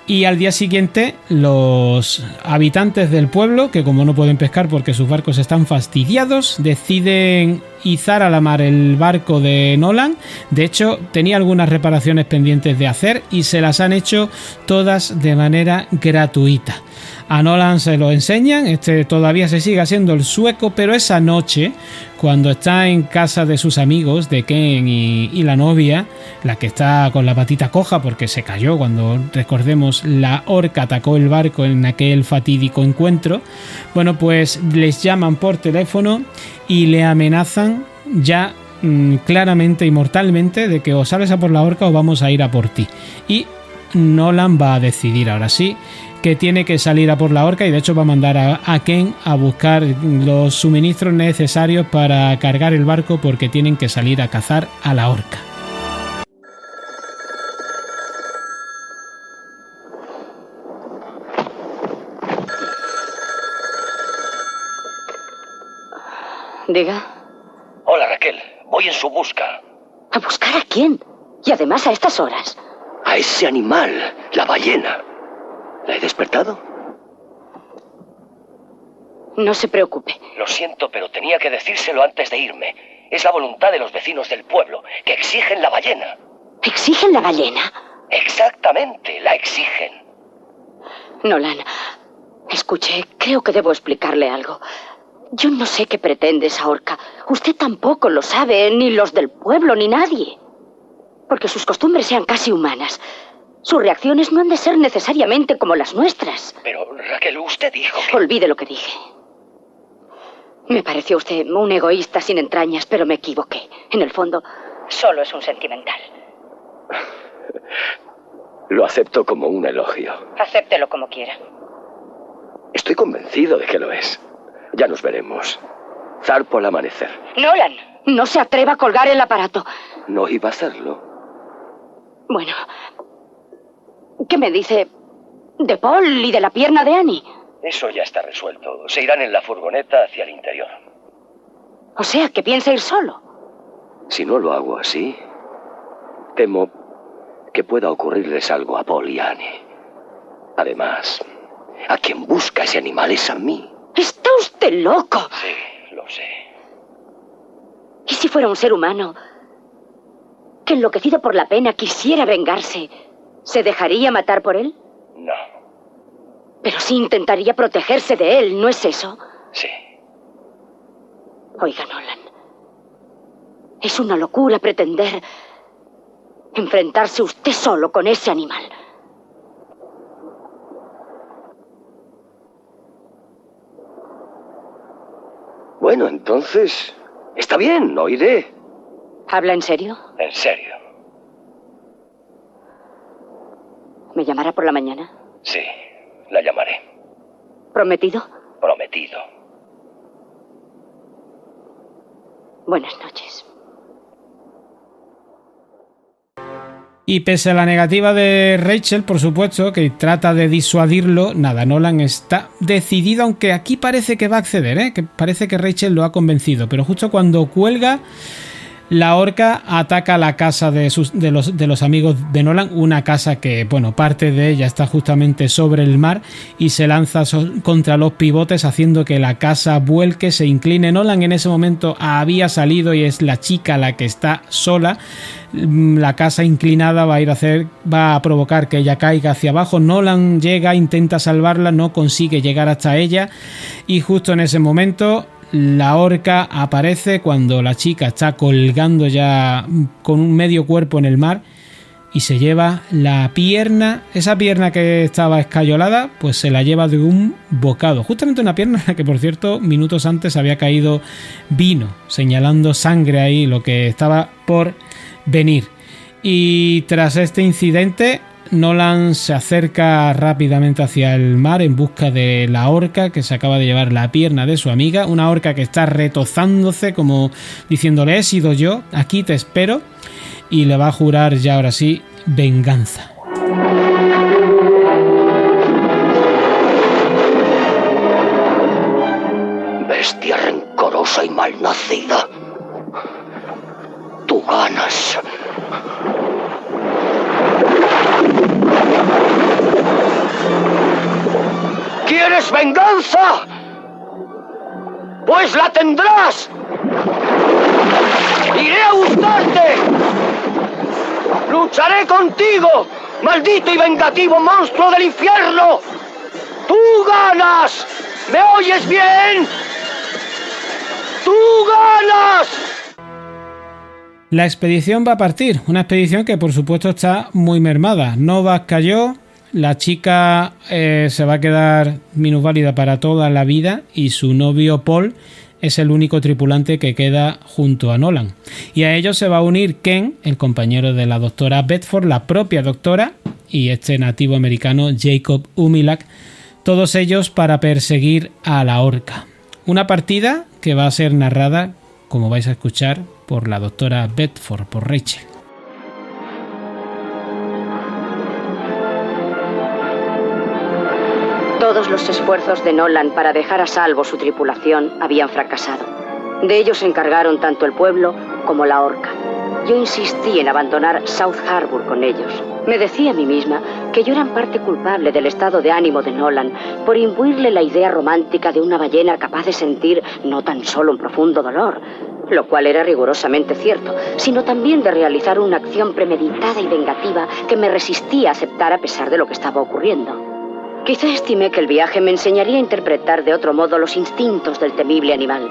Speaker 2: Y al día siguiente los habitantes del pueblo, que como no pueden pescar porque sus barcos están fastidiados, deciden izar a la mar el barco de Nolan. De hecho, tenía algunas reparaciones pendientes de hacer y se las han hecho todas de manera gratuita. A Nolan se lo enseñan, todavía se sigue haciendo el sueco, pero esa noche, cuando está en casa de sus amigos, de Ken y la novia, la que está con la patita coja porque se cayó cuando, recordemos, la orca atacó el barco en aquel fatídico encuentro, bueno, pues les llaman por teléfono y le amenazan ya claramente y mortalmente de que o sales a por la orca o vamos a ir a por ti. Y Nolan va a decidir ahora sí que tiene que salir a por la orca y de hecho va a mandar a Ken a buscar los suministros necesarios para cargar el barco porque tienen que salir a cazar a la orca.
Speaker 7: Diga.
Speaker 8: Hola, Raquel. Voy en su busca.
Speaker 7: ¿A buscar a quién? Y además a estas horas.
Speaker 8: A ese animal, la ballena. ¿La he despertado?
Speaker 7: No se preocupe.
Speaker 8: Lo siento, pero tenía que decírselo antes de irme. Es la voluntad de los vecinos del pueblo, que exigen la ballena.
Speaker 7: ¿Exigen la ballena?
Speaker 8: Exactamente, la exigen.
Speaker 7: Nolan, escuche, creo que debo explicarle algo. Yo no sé qué pretende esa orca. Usted tampoco lo sabe, ni los del pueblo, ni nadie. Porque sus costumbres sean casi humanas. Sus reacciones no han de ser necesariamente como las nuestras.
Speaker 8: Pero, Raquel, usted dijo que...
Speaker 7: Olvide lo que dije. Me pareció usted un egoísta sin entrañas, pero me equivoqué. En el fondo, solo es un sentimental.
Speaker 8: Lo acepto como un elogio.
Speaker 7: Acéptelo como quiera.
Speaker 8: Estoy convencido de que lo es. Ya nos veremos. Zarpo al amanecer.
Speaker 7: Nolan, no se atreva a colgar el aparato.
Speaker 8: No iba a hacerlo.
Speaker 7: Bueno, ¿qué me dice de Paul y de la pierna de Annie?
Speaker 8: Eso ya está resuelto. Se irán en la furgoneta hacia el interior.
Speaker 7: O sea, que piensa ir solo.
Speaker 8: Si no lo hago así, temo que pueda ocurrirles algo a Paul y a Annie. Además, a quien busca ese animal es a mí.
Speaker 7: ¡Está usted loco!
Speaker 8: Sí, lo sé.
Speaker 7: ¿Y si fuera un ser humano que, enloquecido por la pena, quisiera vengarse, se dejaría matar por él?
Speaker 8: No.
Speaker 7: Pero sí intentaría protegerse de él, ¿no es eso?
Speaker 8: Sí.
Speaker 7: Oiga, Nolan, es una locura pretender enfrentarse usted solo con ese animal.
Speaker 8: Bueno, entonces, está bien, lo iré.
Speaker 7: ¿Habla en serio?
Speaker 8: En serio.
Speaker 7: ¿Me llamará por la mañana?
Speaker 8: Sí, la llamaré.
Speaker 7: ¿Prometido?
Speaker 8: Prometido.
Speaker 7: Buenas noches.
Speaker 2: Y pese a la negativa de Rachel, por supuesto, que trata de disuadirlo, nada, Nolan está decidido, aunque aquí parece que va a acceder, que parece que Rachel lo ha convencido, pero justo cuando cuelga, la orca ataca la casa de los amigos de Nolan, una casa que, bueno, parte de ella está justamente sobre el mar y se lanza contra los pivotes haciendo que la casa vuelque, se incline. Nolan en ese momento había salido y es la chica la que está sola. La casa inclinada va a provocar que ella caiga hacia abajo. Nolan llega, intenta salvarla, no consigue llegar hasta ella y justo en ese momento la horca aparece cuando la chica está colgando ya con un medio cuerpo en el mar y se lleva la pierna, esa pierna que estaba escayolada, pues se la lleva de un bocado. Justamente una pierna en la que, por cierto, minutos antes había caído vino, señalando sangre ahí, lo que estaba por venir. Y tras este incidente, Nolan se acerca rápidamente hacia el mar en busca de la orca que se acaba de llevar la pierna de su amiga, una orca que está retozándose como diciéndole: he sido yo, aquí te espero, y le va a jurar ya ahora sí venganza.
Speaker 6: Bestia rencorosa y malnacida. Tú ganas. ¿Quieres venganza? Pues la tendrás. Iré a buscarte. Lucharé contigo, maldito y vengativo monstruo del infierno. ¡Tú ganas! ¿Me oyes bien? ¡Tú ganas!
Speaker 2: La expedición va a partir, una expedición que por supuesto está muy mermada. Novak cayó, la chica se va a quedar minusválida para toda la vida y su novio Paul es el único tripulante que queda junto a Nolan. Y a ellos se va a unir Ken, el compañero de la doctora Bedford, la propia doctora, y este nativo americano Jacob Umilak, todos ellos para perseguir a la orca. Una partida que va a ser narrada, como vais a escuchar, por la doctora Bedford, por Rachel.
Speaker 7: Todos los esfuerzos de Nolan para dejar a salvo su tripulación habían fracasado. De ello se encargaron tanto el pueblo como la orca. Yo insistí en abandonar South Harbour con ellos. Me decía a mí misma que yo era en parte culpable del estado de ánimo de Nolan por imbuirle la idea romántica de una ballena capaz de sentir no tan solo un profundo dolor, lo cual era rigurosamente cierto, sino también de realizar una acción premeditada y vengativa que me resistía a aceptar a pesar de lo que estaba ocurriendo. Quizá estimé que el viaje me enseñaría a interpretar de otro modo los instintos del temible animal.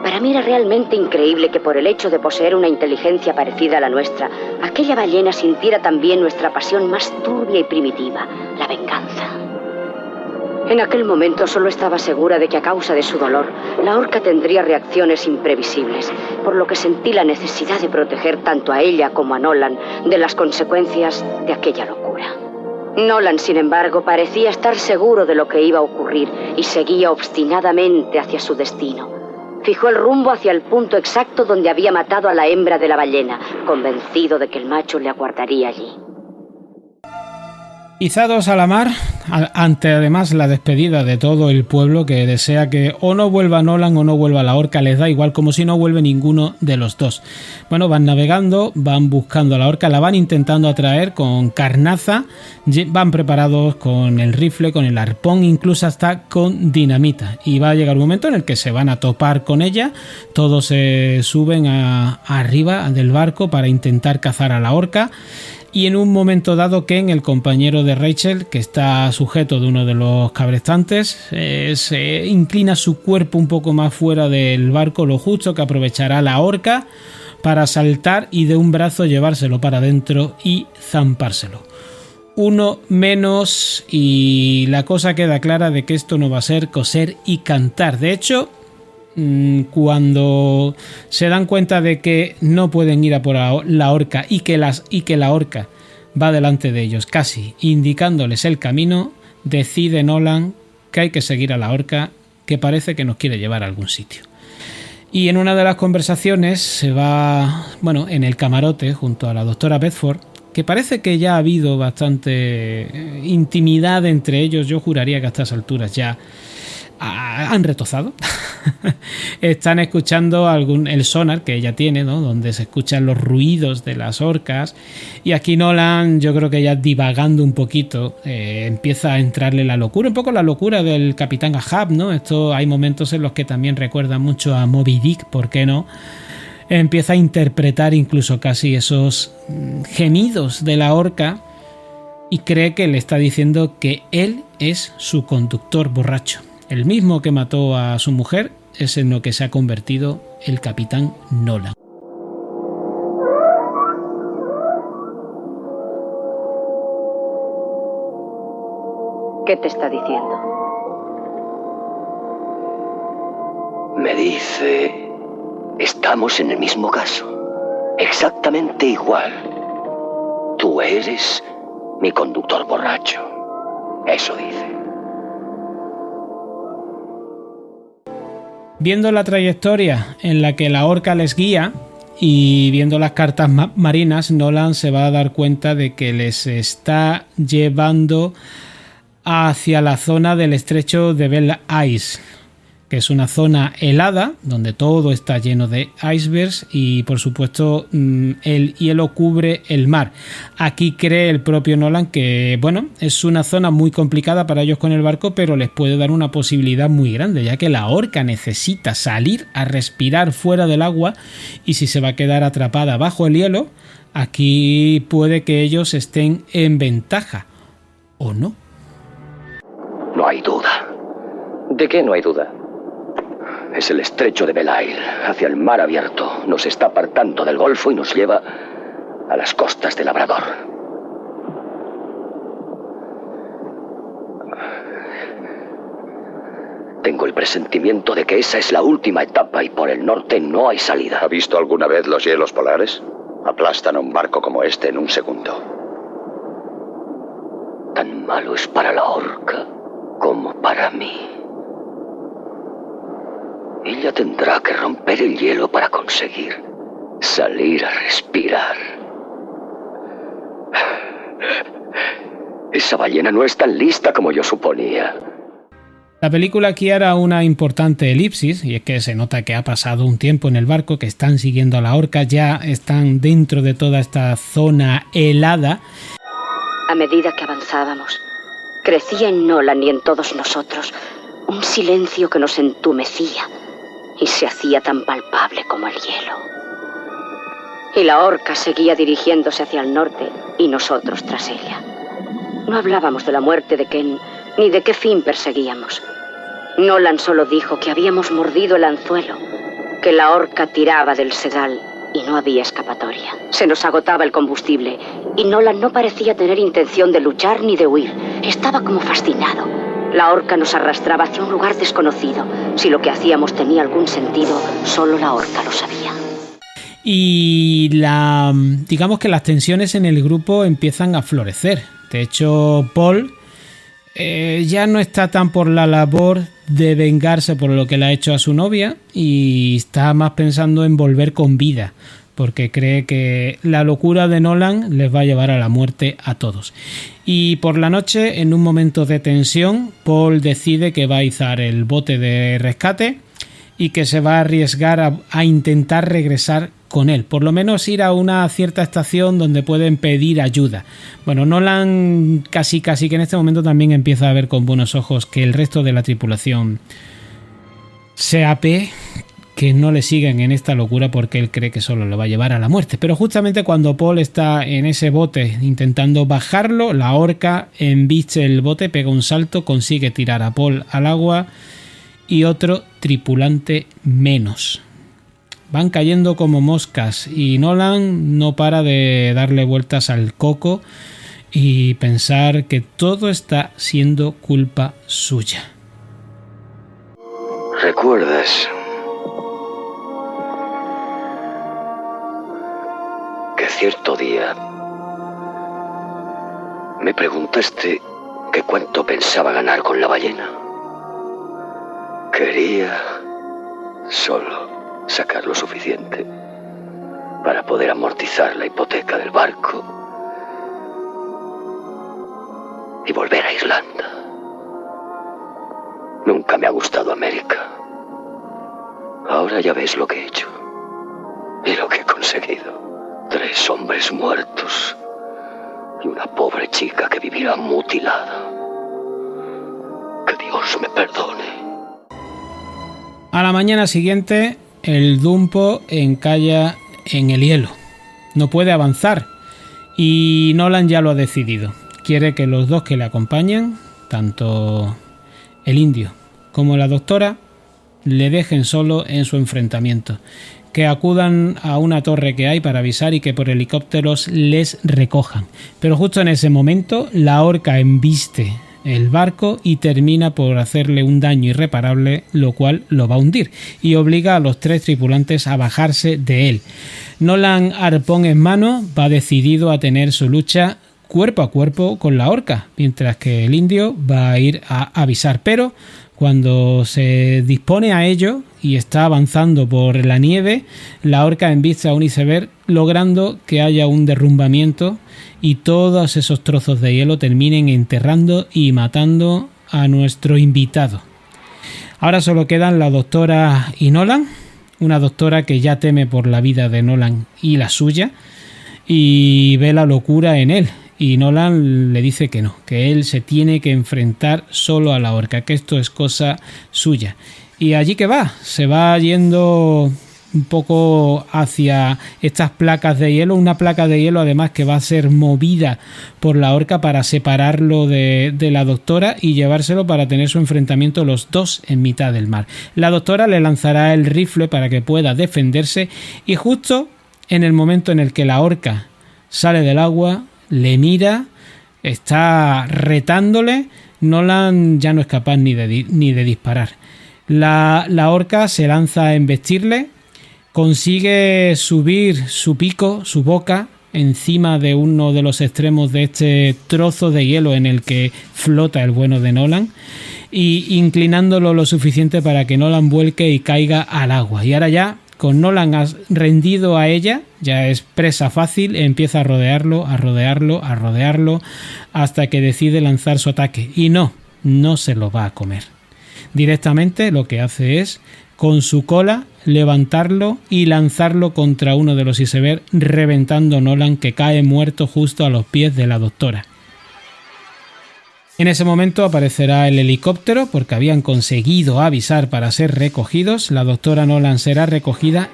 Speaker 7: Para mí era realmente increíble que por el hecho de poseer una inteligencia parecida a la nuestra, aquella ballena sintiera también nuestra pasión más turbia y primitiva, la venganza. En aquel momento solo estaba segura de que a causa de su dolor, la orca tendría reacciones imprevisibles, por lo que sentí la necesidad de proteger tanto a ella como a Nolan de las consecuencias de aquella locura. Nolan, sin embargo, parecía estar seguro de lo que iba a ocurrir y seguía obstinadamente hacia su destino. Fijó el rumbo hacia el punto exacto donde había matado a la hembra de la ballena, convencido de que el macho le aguardaría allí.
Speaker 2: Izados a la mar, ante además la despedida de todo el pueblo que desea que o no vuelva Nolan o no vuelva la orca, les da igual, como si no vuelve ninguno de los dos. Bueno, van navegando, van buscando a la orca, la van intentando atraer con carnaza, van preparados con el rifle, con el arpón, incluso hasta con dinamita. Y va a llegar un momento en el que se van a topar con ella, todos se suben arriba del barco para intentar cazar a la orca. Y en un momento dado, Ken, el compañero de Rachel, que está sujeto de uno de los cabrestantes, se inclina su cuerpo un poco más fuera del barco, lo justo que aprovechará la orca para saltar y de un brazo llevárselo para adentro y zampárselo. Uno menos y la cosa queda clara de que esto no va a ser coser y cantar. De hecho, cuando se dan cuenta de que no pueden ir a por la orca y que la orca va delante de ellos, casi indicándoles el camino, decide Nolan que hay que seguir a la orca, que parece que nos quiere llevar a algún sitio. Y en una de las conversaciones se va, en el camarote junto a la doctora Bedford, que parece que ya ha habido bastante intimidad entre ellos. Yo juraría que a estas alturas ya han retozado. Están escuchando el sonar que ella tiene, ¿no? Donde se escuchan los ruidos de las orcas, y aquí Nolan, yo creo que ya divagando un poquito, empieza a entrarle la locura, un poco la locura del Capitán Ahab, ¿no? Esto hay momentos en los que también recuerda mucho a Moby Dick, ¿por qué no? Empieza a interpretar incluso casi esos gemidos de la orca y cree que le está diciendo que él es su conductor borracho. El mismo que mató a su mujer es en lo que se ha convertido el Capitán Nolan.
Speaker 7: ¿Qué te está diciendo?
Speaker 8: Me dice... Estamos en el mismo caso. Exactamente igual. Tú eres mi conductor borracho. Eso dice.
Speaker 2: Viendo la trayectoria en la que la orca les guía y viendo las cartas marinas, Nolan se va a dar cuenta de que les está llevando hacia la zona del estrecho de Belle Ice, que es una zona helada donde todo está lleno de icebergs y por supuesto el hielo cubre el mar. Aquí cree el propio Nolan que bueno, es una zona muy complicada para ellos con el barco, pero les puede dar una posibilidad muy grande, ya que la orca necesita salir a respirar fuera del agua y si se va a quedar atrapada bajo el hielo, aquí puede que ellos estén en ventaja, ¿o no?
Speaker 8: No hay duda.
Speaker 9: ¿De qué no hay duda?
Speaker 8: Es el estrecho de Belle Isle, hacia el mar abierto. Nos está apartando del Golfo y nos lleva a las costas de Labrador. Tengo el presentimiento de que esa es la última etapa y por el norte no hay salida.
Speaker 10: ¿Ha visto alguna vez los hielos polares? Aplastan a un barco como este en un segundo.
Speaker 8: Tan malo es para la orca como para mí. Ella tendrá que romper el hielo para conseguir salir a respirar. Esa ballena no es tan lista como yo suponía.
Speaker 2: La película aquí hará una importante elipsis, y es que se nota que ha pasado un tiempo en el barco, que están siguiendo a la orca, ya están dentro de toda esta zona helada.
Speaker 7: A medida que avanzábamos, crecía en Nolan y en todos nosotros un silencio que nos entumecía y se hacía tan palpable como el hielo. Y la orca seguía dirigiéndose hacia el norte y nosotros tras ella. No hablábamos de la muerte de Ken ni de qué fin perseguíamos. Nolan solo dijo que habíamos mordido el anzuelo, que la orca tiraba del sedal y no había escapatoria. Se nos agotaba el combustible y Nolan no parecía tener intención de luchar ni de huir. Estaba como fascinado. La orca nos arrastraba hacia un lugar desconocido. Si lo que hacíamos tenía algún sentido, solo la orca lo sabía.
Speaker 2: Y digamos que las tensiones en el grupo empiezan a florecer. De hecho, Paul ya no está tan por la labor de vengarse por lo que le ha hecho a su novia y está más pensando en volver con vida, porque cree que la locura de Nolan les va a llevar a la muerte a todos. Y por la noche, en un momento de tensión, Paul decide que va a izar el bote de rescate y que se va a arriesgar a intentar regresar con él, por lo menos ir a una cierta estación donde pueden pedir ayuda. Bueno, Nolan casi que en este momento también empieza a ver con buenos ojos que el resto de la tripulación se apee, que no le siguen en esta locura porque él cree que solo le va a llevar a la muerte. Pero justamente cuando Paul está en ese bote intentando bajarlo, la orca embiste el bote, pega un salto, consigue tirar a Paul al agua y otro tripulante menos. Van cayendo como moscas y Nolan no para de darle vueltas al coco y pensar que todo está siendo culpa suya.
Speaker 8: ¿Recuerdas que cierto día me preguntaste que cuánto pensaba ganar con la ballena? Quería solo sacar lo suficiente para poder amortizar la hipoteca del barco y volver a Irlanda. Nunca me ha gustado América. Ahora ya ves lo que he hecho y lo que he conseguido. 3 hombres muertos y una pobre chica que vivirá mutilada. Que Dios me perdone.
Speaker 2: A la mañana siguiente, el Dumpo encalla en el hielo. No puede avanzar y Nolan ya lo ha decidido. Quiere que los dos que le acompañan, tanto el indio como la doctora, le dejen solo en su enfrentamiento, que acudan a una torre que hay para avisar y que por helicópteros les recojan. Pero justo en ese momento la orca embiste el barco y termina por hacerle un daño irreparable, lo cual lo va a hundir y obliga a los 3 tripulantes a bajarse de él. Nolan, arpón en mano, va decidido a tener su lucha cuerpo a cuerpo con la orca, mientras que el indio va a ir a avisar, pero cuando se dispone a ello y está avanzando por la nieve, la orca embiste a un iceberg, logrando que haya un derrumbamiento y todos esos trozos de hielo terminen enterrando y matando a nuestro invitado. Ahora solo quedan la doctora y Nolan, una doctora que ya teme por la vida de Nolan y la suya y ve la locura en él. Y Nolan le dice que no, que él se tiene que enfrentar solo a la orca, que esto es cosa suya. Y allí que va, se va yendo un poco hacia estas placas de hielo, una placa de hielo además que va a ser movida por la orca para separarlo de la doctora y llevárselo para tener su enfrentamiento los dos en mitad del mar. La doctora le lanzará el rifle para que pueda defenderse y justo en el momento en el que la orca sale del agua, le mira, está retándole, Nolan ya no es capaz ni de disparar. La orca se lanza a embestirle, consigue subir su pico, su boca, encima de uno de los extremos de este trozo de hielo en el que flota el bueno de Nolan, y inclinándolo lo suficiente para que Nolan vuelque y caiga al agua. Y ahora ya, con Nolan rendido a ella, ya es presa fácil, empieza a rodearlo, hasta que decide lanzar su ataque. Y no se lo va a comer. Directamente lo que hace es, con su cola, levantarlo y lanzarlo contra uno de los icebergs, reventando a Nolan, que cae muerto justo a los pies de la doctora. En ese momento aparecerá el helicóptero porque habían conseguido avisar para ser recogidos. La doctora Nolan será recogida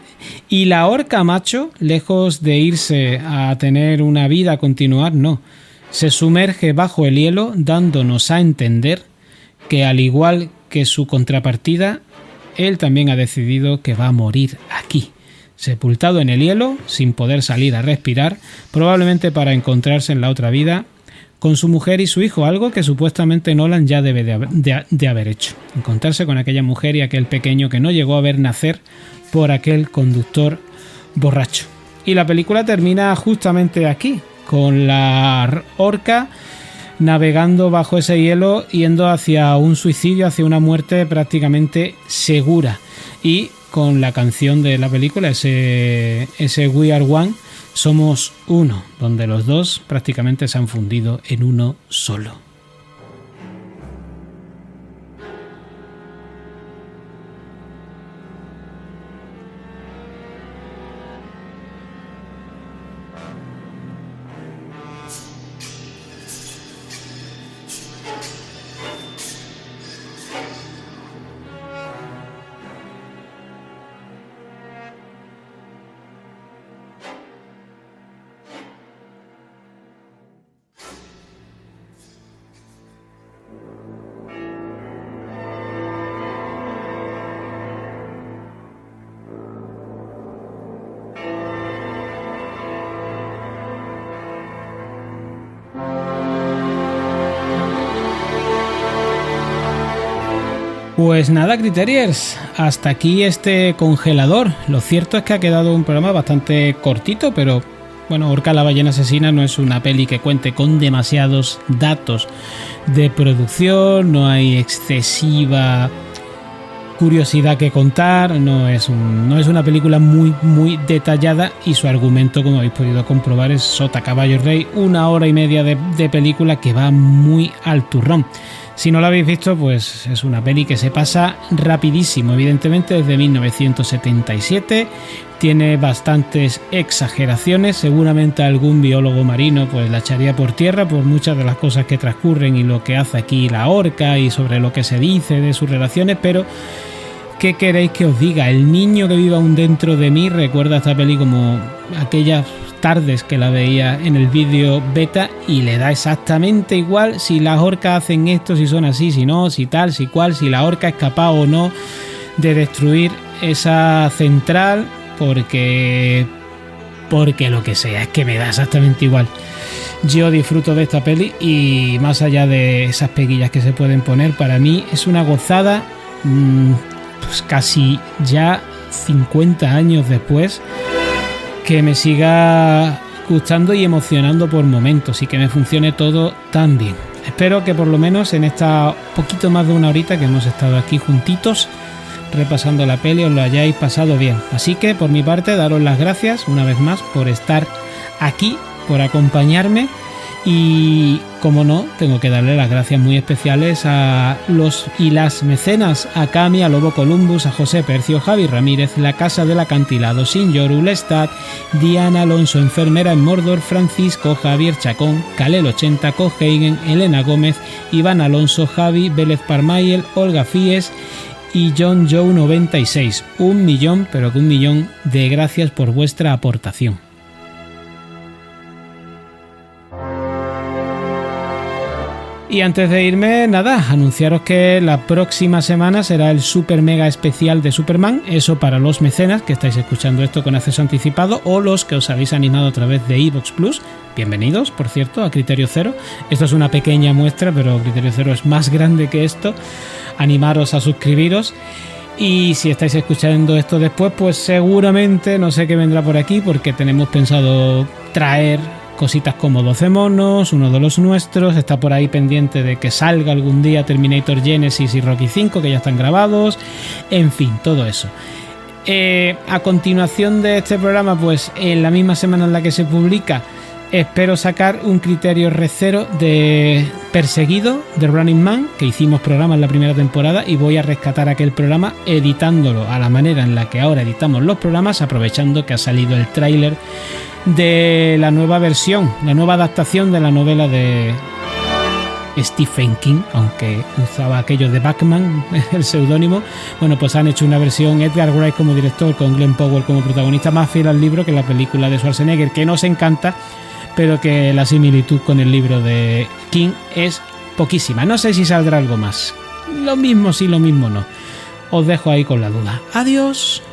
Speaker 2: y la orca macho, lejos de irse a tener una vida a continuar, no. Se sumerge bajo el hielo, dándonos a entender que, al igual que su contrapartida, él también ha decidido que va a morir aquí, sepultado en el hielo, sin poder salir a respirar, probablemente para encontrarse en la otra vida con su mujer y su hijo, algo que supuestamente Nolan ya debe de haber hecho. Encontrarse con aquella mujer y aquel pequeño que no llegó a ver nacer por aquel conductor borracho. Y la película termina justamente aquí, con la orca navegando bajo ese hielo, yendo hacia un suicidio, hacia una muerte prácticamente segura. Y con la canción de la película, ese We Are One, somos uno, donde los dos prácticamente se han fundido en uno solo. Pues nada, Criteriers, hasta aquí este congelador. Lo cierto es que ha quedado un programa bastante cortito, pero bueno, Orca la ballena asesina no es una peli que cuente con demasiados datos de producción, no hay excesiva curiosidad que contar, no es una película muy detallada, y su argumento, como habéis podido comprobar, es sota caballo rey, 1 hora y media de película que va muy al turrón. Si no lo habéis visto, pues es una peli que se pasa rapidísimo, evidentemente desde 1977, tiene bastantes exageraciones, seguramente algún biólogo marino pues la echaría por tierra por muchas de las cosas que transcurren y lo que hace aquí la orca y sobre lo que se dice de sus relaciones, pero ¿qué queréis que os diga? El niño que vive aún dentro de mí recuerda esta peli como aquellas tardes que la veía en el vídeo beta y le da exactamente igual si las orcas hacen esto, si son así, si no, si tal, si cual, si la orca es capaz o no de destruir esa central porque lo que sea, es que me da exactamente igual. Yo disfruto de esta peli y más allá de esas peguillas que se pueden poner, para mí es una gozada, pues casi ya 50 años después, que me siga gustando y emocionando por momentos y que me funcione todo tan bien. Espero que por lo menos en esta poquito más de una horita que hemos estado aquí juntitos repasando la peli os lo hayáis pasado bien. Así que por mi parte daros las gracias una vez más por estar aquí, por acompañarme, y como no, tengo que darle las gracias muy especiales a los y las mecenas, a Cami, a Lobo Columbus, a José Percio, Javi Ramírez, La Casa del Acantilado, Sinjoru Lestat, Diana Alonso, enfermera en Mordor, Francisco, Javier Chacón, Kalel80, Coheigen, Elena Gómez, Iván Alonso, Javi Vélez Parmayel, Olga Fíes y John Joe 96. 1 millón, pero que 1 millón de gracias por vuestra aportación. Y antes de irme, nada, anunciaros que la próxima semana será el super mega especial de Superman, eso para los mecenas que estáis escuchando esto con acceso anticipado, o los que os habéis animado a través de iVoox Plus. Bienvenidos, por cierto, a Criterio Cero. Esto es una pequeña muestra, pero Criterio Cero es más grande que esto. Animaros a suscribiros. Y si estáis escuchando esto después, pues seguramente no sé qué vendrá por aquí, porque tenemos pensado traer cositas como 12 monos, uno de los nuestros, está por ahí pendiente de que salga algún día Terminator Genesis y Rocky 5, que ya están grabados, en fin, todo eso. A continuación de este programa, pues en la misma semana en la que se publica, espero sacar un Criterio Recero de Perseguido, de Running Man, que hicimos programa en la primera temporada, y voy a rescatar aquel programa editándolo a la manera en la que ahora editamos los programas, aprovechando que ha salido el tráiler de la nueva versión, la nueva adaptación de la novela de Stephen King, aunque usaba aquello de Batman, el seudónimo. Bueno, pues han hecho una versión, Edgar Wright como director, con Glenn Powell como protagonista, más fiel al libro que la película de Schwarzenegger, que nos encanta, pero que la similitud con el libro de King es poquísima. No sé si saldrá algo más. Lo mismo sí, lo mismo no. Os dejo ahí con la duda. Adiós.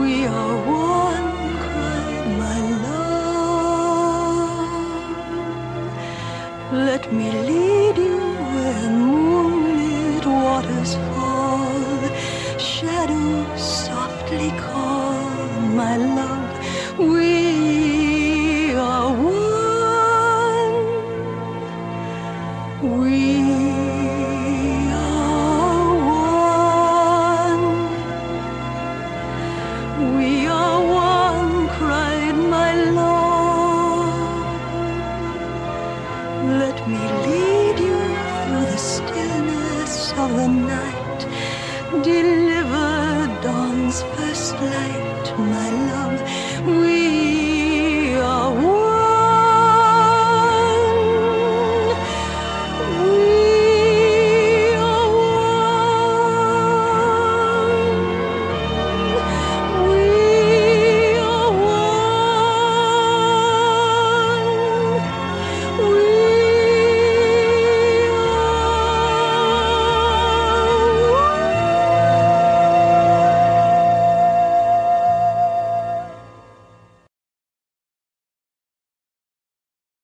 Speaker 12: We are one, cried my love. Let me lead you where moonlit waters fall, shadows softly call, my love. We are one. We are one. We are one, cried my love. Let me lead you through the stillness of the night, deliver dawn's first light.